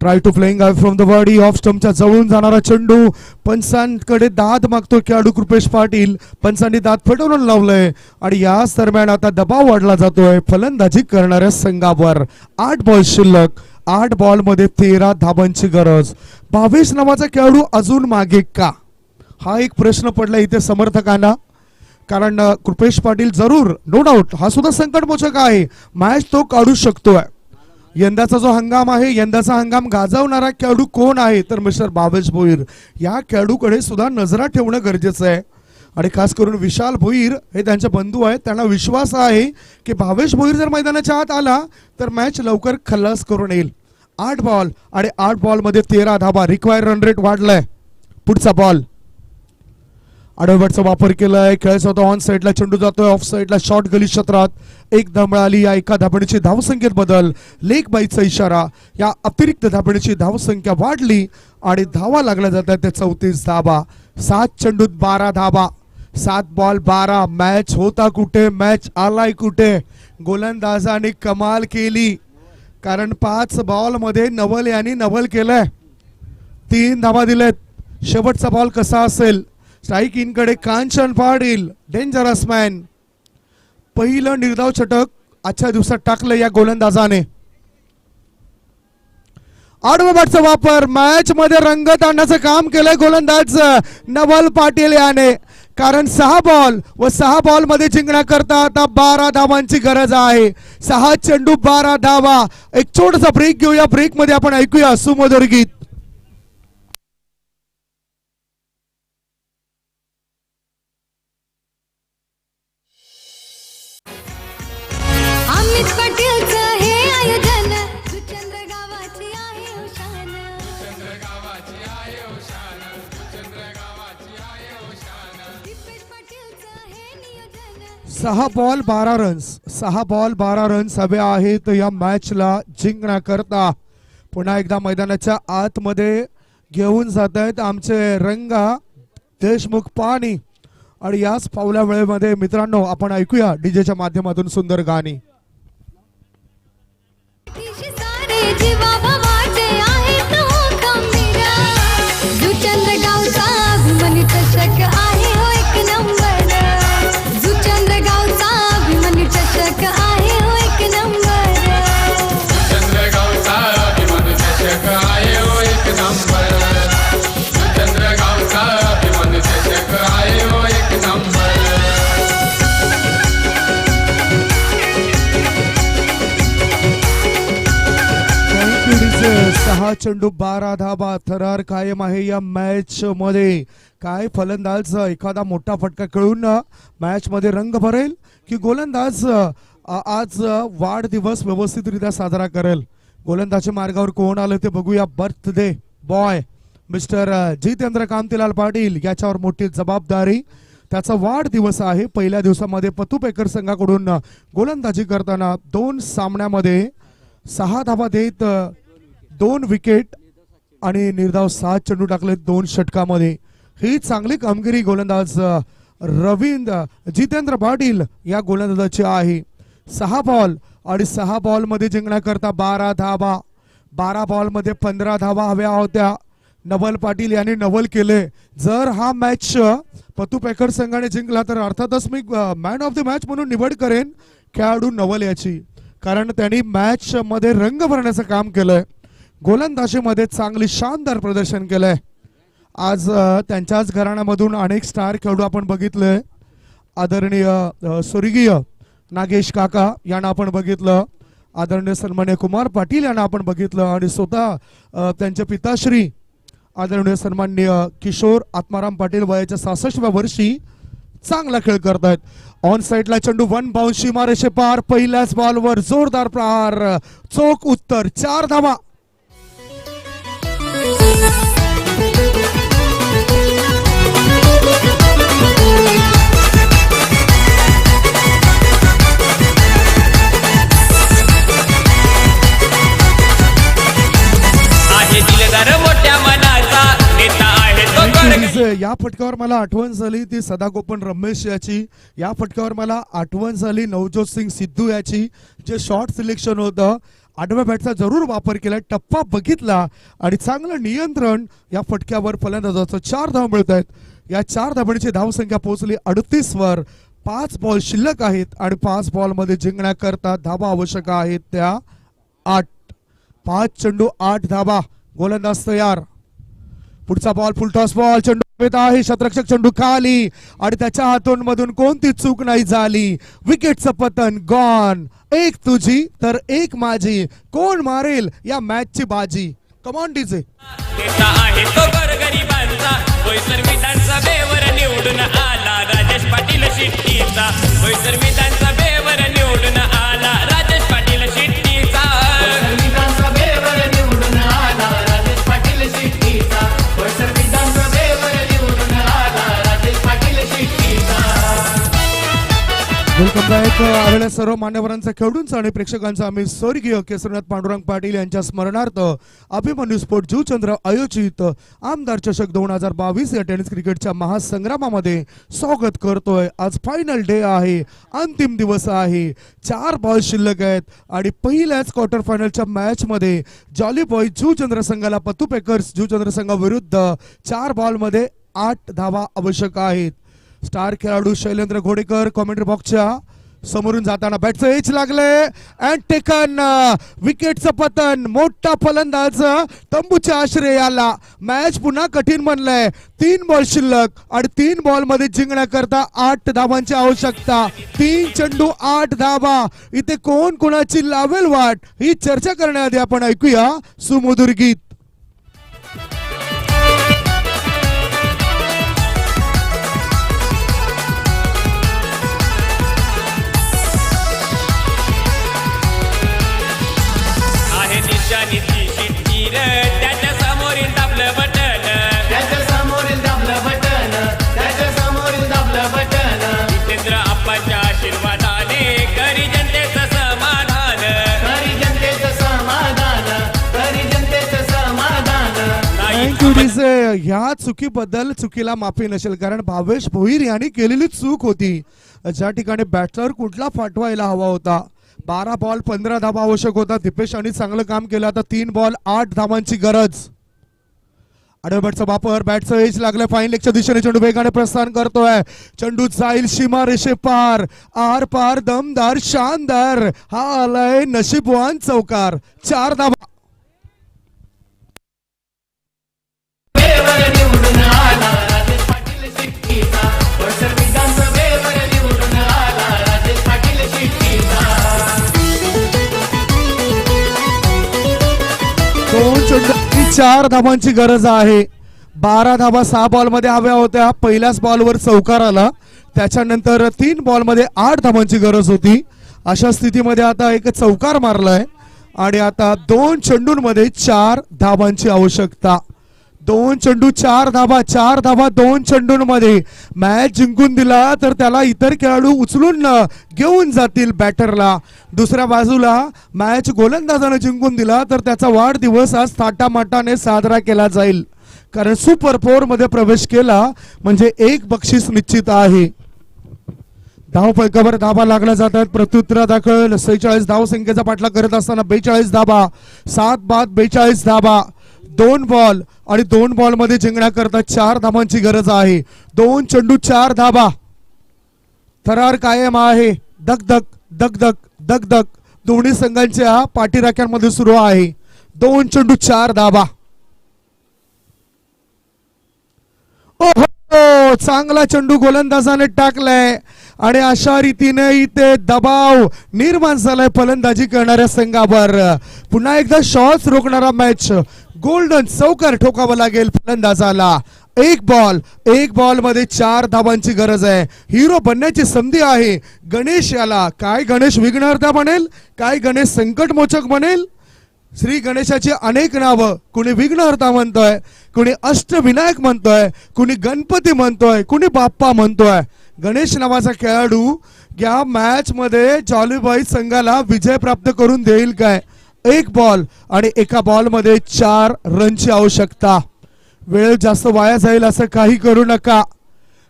Try to playing from the body of स्टंपच्या जवळून जाणारा चेंडू. पंचांकडे दाद मागतो खेळाडू कृपेश पाटील. पंचांनी दाद फेटवून लावलंय आणि याच दरम्यान आता दबाव वाढला जातोय फलंदाजी करणाऱ्या संघावर. 8 बॉल शिल्लक. 8 बॉलमध्ये 13 धाबांची गरज. भावेश नावाचा खेळाडू अजून मागे का, हा एक प्रश्न पडला इथे समर्थकांना. कारण कृपेश पाटील जरूर नो डाऊट हा सुद्धा संकटमोचक आहे. मॅच तो काढू शकतोय. यंदाचा जो हंगाम आहे, यंदाचा हंगाम गाजवणारा खेळाडू कोण आहे तर मिस्टर भावेश भोईर. या खेळाडूकडे सुद्धा नजरा ठेवणं गरजेचं आहे. आणि खास करून विशाल भोईर हे त्यांचे बंधू आहेत. त्यांना विश्वास आहे की भावेश भोईर जर मैदानाच्या आत आला तर मॅच लवकर खल्लास करून येईल. 8 बॉल आणि 8 बॉलमध्ये 13 धाबा. रिक्वायर रन रेट वाढलाय. पुढचा बॉल. आडवबॅटचा वापर केलाय. खेळायचा होता ऑन साईडला. चेंडू जातोय ऑफ साईडला. शॉर्ट गली क्षेत्रात एक धाव मिळाली. या एका धाबणीची धावसंख्येत बदल. लेग बाईचा इशारा. या अतिरिक्त धाबणीची धावसंख्या वाढली आणि धावा लागल्या जातात त्या 34 धाबा. 7 चेंडूत 12 धाबा. 7 बॉल 12. मॅच होता कुठे, मॅच आलाय कुठे. गोलंदाजाने कमाल केली. कारण 5 बॉल मध्ये नवल यांनी नवल केलंय. 3 धाबा दिलेत. शेवटचा बॉल कसा असेल. स्ट्राईक इनकडे कांचन पाटील, डेंजरस मॅन. पहिलं निर्धाव षटक आजच्या दिवसात टाकलं या गोलंदाजाने. आडवा बॅटचा वापर. मॅच मध्ये रंगत आणण्याचं काम केलंय गोलंदाज नवल पाटील याने. कारण 6 बॉल व 6 बॉल मध्ये जिंकण्याकरता आता 12 धावांची गरज आहे. 6 चेंडू 12 धावा. एक छोटासा ब्रेक घेऊया. ब्रेक मध्ये आपण ऐकूया सुमधुर गीत. अमित पाटीलचं हे आयोजन. सुचंद्र गावाची आहे उशान. दीपेश पाटीलचं हे नियोजन. 6 बॉल 12 रन्स. 6 बॉल 12 रन्स हवे आहेत या मॅचला जिंकण्याकरता. पुन्हा एकदा मैदानाच्या आतमध्ये घेऊन जात आहेत आमचे रंगा देशमुख पाणी. आणि याच पावल्या वेळेमध्ये मित्रांनो आपण ऐकूया डीजेच्या माध्यमातून सुंदर गाणी. सारे जीवा भावाचे आहे तो खंबीर. सुचंद्र गावचा अभिमानी चषक आहे हो एक नंबर. सुचंद्र गावचा अभिमानी चषक आहे हो एक नंबर. सुचंद्र गावचा अभिमानी चषक आहे हो एक नंबर. सुचंद्र गावचा अभिमानी चषक आहे हो एक नंबर. 6 चेंडू 12 धाबा. थरार कायम आहे या मॅच मध्ये. काय फलंदाज एखादा मोठा फटका खेळून मॅच मध्ये रंग भरेल की गोलंदाज आज वाढदिवस व्यवस्थितरित्या साजरा करेल. गोलंदाजी मार्गावर कोण आलं ते बघूया. Birthday boy mister Jitendra Kantilal Patil याच्यावर मोठी जबाबदारी. त्याचा वाढदिवस आहे. पहिल्या दिवसामध्ये पतुपेकर संघाकडून गोलंदाजी करताना 2 सामन्यामध्ये 6 धावा देत 2 विकेट आणि निर्धाव 7 चेंडू टाकले 2 षटकामध्ये. ही चांगली कामगिरी गोलंदाज रवींद्र जितेंद्र पाटील या गोलंदाजाची आहे. 6 बॉल आणि 6 बॉल मध्ये जिंकण्याकरता 12 धावा. 12 बॉल मध्ये 15 धावा हव्या होत्या. नवल पाटील यांनी नवल केले. जर हा मॅच पतुपेकर संघाने जिंकला तर अर्थातच मी मॅन ऑफ द मॅच म्हणून निवड करेन खेळाडू नवल याची. कारण त्यांनी मॅच मध्ये रंग भरण्याचं काम केलंय. गोलंदाजीमध्ये चांगली शानदार प्रदर्शन केलंय. आज त्यांच्याच घराण्यामधून अनेक स्टार खेळाडू आपण बघितले. आदरणीय स्वर्गीय नागेश काका यांना आपण बघितलं, आदरणीय सन्मान्य कुमार पाटील यांना आपण बघितलं आणि स्वतः त्यांचे पिताश्री आदरणीय सन्माननीय किशोर आत्माराम पाटील वयाच्या 66व्या वर्षी चांगला खेळ करतायत. ऑन साइडला चेंडू 1 बाउंस सीमारेषे पार, पहिल्याच बॉलवर जोरदार प्रहार, चोख उत्तर, 4 धावा. आहे दिलदार मोठ्या मनाचा नेता आहे तो गडगडी. या फटक्यावर मला आठवण झाली ती सदागोपन रमेश याची. या फटक्यावर मला आठवण झाली नवजोत सिंग सिद्धू याची. जे शॉर्ट सिलेक्शन होतं, आडव्या बॅटचा जरूर वापर केला, टप्पा बघितला आणि चांगलं नियंत्रण या फटक्यावर फलंदाजाचं. 4 धावा मिळत आहेत. या 4 धावांची धावसंख्या पोहोचली 38 वर. 5 बॉल शिल्लक आहेत आणि 5 बॉल मध्ये जिंकण्याकरता धावा आवश्यक आहेत त्या 8. 5 चेंडू 8 धावा. गोलंदाज तयार. पुढचा बॉल फुलटॉस बॉल, चेंडू हवेत आहे, शतरक्षक चेंडू खाली आणि त्याच्या हातून मधून कोणती चूक नाही झाली. विकेटचं पतन गॉन. 1 तुझी तर 1 माझी, कोण मारेल या मॅचची बाजी. Come on DJ. नेता आहे तो गोरगरिबांचा, बोईसर विधानसभेवर निवडून आला राजेश पाटील शिट्टीचा. बोईसर विधानसभेवर निवडून आला राजेश पाटील शिट्टीचा. विधानसभेवर निवडून आला राजेश पाटील शिट्टीचा. बोईसर विधानसभेवर निवडून आला राजेश पाटील शिट्टीचा. Welcome back. आलेल्या सर्व मान्यवरांचं, खेळाडूंचं आणि प्रेक्षकांचं आम्ही स्वर्गीय केसरनाथ पांडुरंग पाटील यांच्या स्मरणार्थ अभिमन्यू स्पोर्ट जुचंद्र आयोजित आमदार चषक 2022 या टेनिस क्रिकेटच्या महासंग्रामामध्ये स्वागत करतोय. आज फायनल डे आहे, अंतिम दिवस आहे. 4 बॉल शिल्लक आहेत आणि पहिल्याच क्वार्टर फायनलच्या मॅच मध्ये जॉली बॉय जुचंद्र संघाला पत्तू पेकर्स जुचंद्र संघाविरुद्ध 4 बॉल मध्ये 8 धावा आवश्यक आहेत. स्टार खेळाडू शैलेंद्र घोडेकर कॉमेंट्री बॉक्सच्या समोरून जाताना बॅटचं एच लागले अँड टेकन. विकेटचं पतन. मोठा फलंदाज तंबूच्या आश्रयाला. मॅच पुन्हा कठीण बनलंय. 3 बॉल शिल्लक आणि 3 बॉल मध्ये जिंकण्याकरता 8 धावांची आवश्यकता. 3 चेंडू 8 धावा. इथे कोण कोणाची लावेल वाट ही चर्चा करण्याआधी आपण ऐकूया सुमधुर गीत. निशाणीची शिट्टी रे, त्याच्या समोरील दाबलं बटन. त्याच्या समोरील दाबलं बटन. त्याच्या समोरील दाबलं बटन. जितेंद्र आप्पाच्या आशीर्वादाने करी जनतेचं समाधान. करी जनतेचं समाधान. करी जनतेचं समाधान. Thank you DJ. ह्या चुकीबद्दल चुकीला माफी नसेल, कारण भावेश भोईर यांनी केलेली चूक होती. ज्या ठिकाणी बॅटर कुठला फाटवायला हवा होता. 12 बॉल 15 धावा आवश्यक होता. दीपेश यांनी चांगलं काम केलं. आता 3 बॉल 8 धावांची गरज. आडव्या बॅटचा वापर. बॅटचं एज लागलं. फाईन लेगच्या दिशेने चेंडू वेगाने प्रस्थान करतोय. चेंडू जाईल सीमा रेषे पार. आर पार दमदार शानदार. हा आलाय नशीबवान चौकार. 4 धावा. निवडून आला राजेश पाटील शिट्टीचा. बोईसर विधानसभेवर निवडून आला राजेश पाटील शिट्टीचा. 2 चेंडू 4 धावांची गरज आहे. 12 धावा 6 बॉल मध्ये हव्या होत्या. पहिल्याच बॉलवर चौकार आला. त्याच्यानंतर 3 बॉल मध्ये 8 धावांची गरज होती. अशा स्थितीमध्ये आता एक चौकार मारलाय आणि आता 2 चेंडूंमध्ये 4 धावांची आवश्यकता. 2 चेंडू 4 धावा. 4 धावा 2 चेंडूंमध्ये. मॅच जिंकून दिला तर त्याला इतर खेळाडू उचलून घेऊन जातील बॅटरला. दुसऱ्या बाजूला मॅच गोलंदाजाने जिंकून दिला तर त्याचा वाढदिवस आज थाटामाटाने साजरा केला जाईल, कारण सुपर 4 मध्ये प्रवेश केला म्हणजे 1 बक्षीस निश्चित आहे. धावफलकावर धावा लागल्या जातात. प्रत्युत्तरादाखल 46 धावसंख्येचा पाठलाग करत असताना 42 धावा. 7 बाद 42 धावा. 2 बॉल आणि 2 बॉल मध्ये जिंकण्याकरता 4 धावांची गरज आहे. 2 चेंडू 4 धावा. थरार कायम आहे. दगदग दगदग दगदग दोन्ही संघांच्या पाठीराख्यांमध्ये सुरू आहे. 2 चेंडू 4 धावा. ओहो, चांगला चेंडू गोलंदाजाने टाकलाय आणि अशा रीतीने इथे दबाव निर्माण झालाय फलंदाजी करणाऱ्या संघावर. पुन्हा एकदा शॉट्स रोखणारा मॅच गोल्डन चौकार ठोकावा लागेल फलंदाजाला. एक बॉल मध्ये 4 धावांची गरज आहे. हिरो बनण्याची संधी आहे गणेश याला. काय गणेश विघ्नहर्ता बनेल, काय गणेश संकटमोचक बनेल. श्री गणेशाची अनेक नावं, कुणी विघ्नहर्ता म्हणतोय, कुणी अष्टविनायक म्हणतोय, कुणी गणपती म्हणतोय, कुणी बाप्पा म्हणतोय. गणेश नावाचा खेळाडू या मॅच मध्ये जॉलीबॉय संघाला विजय प्राप्त करून देईल काय. एक बॉल आणि एका बॉल मध्ये 4 रनची आवश्यकता. वेळ जास्त वाया जाईल असं काही करू नका.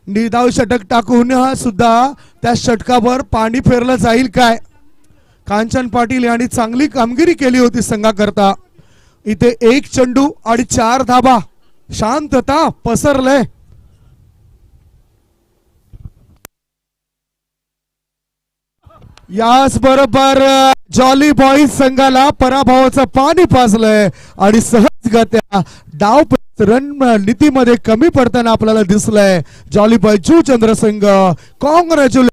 निर्धाव षटक टाकून हा सुद्धा त्या षटकावर पाणी फेरलं जाईल काय. कांचन पाटील यांनी चांगली कामगिरी केली होती संघाकरता. इथे 1 चेंडू आणि 4 धाबा. शांतता पसरलंय. याच बरोबर जॉली बॉईज संघाला पराभवाचं पाणी पाजलंय आणि सहजगत्या डाव रन नीतीमध्ये कमी पडताना आपल्याला दिसलंय जॉली बॉय जुचंद्र संघ. कॉंग्रॅच्युलेशन.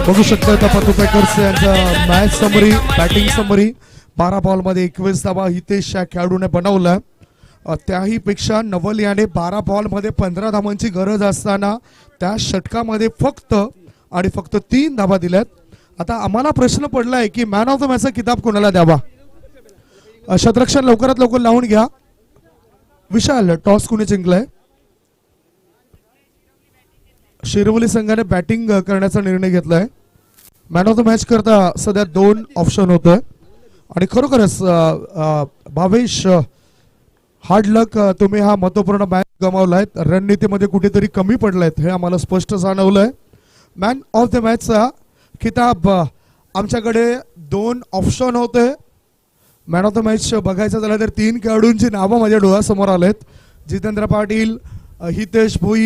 बघू शकता पतू पॅकर्स यांचा match summary, batting summary. 12 ball मध्ये 21 धावा हितेश या खेळाडूने बनवलं. त्याही पेक्षा नवल याने 12 बॉल मध्ये 15 धावांची गरज असताना त्या षटकामध्ये फक्त 3 धावा दिल्यात. आता आम्हाला प्रश्न पडलाय की मॅन ऑफ द मॅचचा किताब कोणाला द्यावा. शतरक्षण लवकरात लवकर लावून घ्या. विशाल, टॉस कुणी जिंकलाय. शिरवली संघाने बॅटिंग करण्याचा निर्णय घेतलाय. मॅन ऑफ द मॅच करता सध्या 2 ऑप्शन होते आणि खरोखरच भावेश हार्ड लक, तुम्ही हा महत्वपूर्ण मॅच गमावलाय. रणनीतीमध्ये कुठेतरी कमी पडलायत हे आम्हाला स्पष्ट जाणवलंय. मॅन ऑफ द मॅचचा किताब आमच्याकडे 2 ऑप्शन होते. मॅन ऑफ द मॅच बघायचं झालं तर 3 खेळाडूंची नावं माझ्या डोळ्यासमोर आलेत. जितेंद्र पाटील, हितेश भोई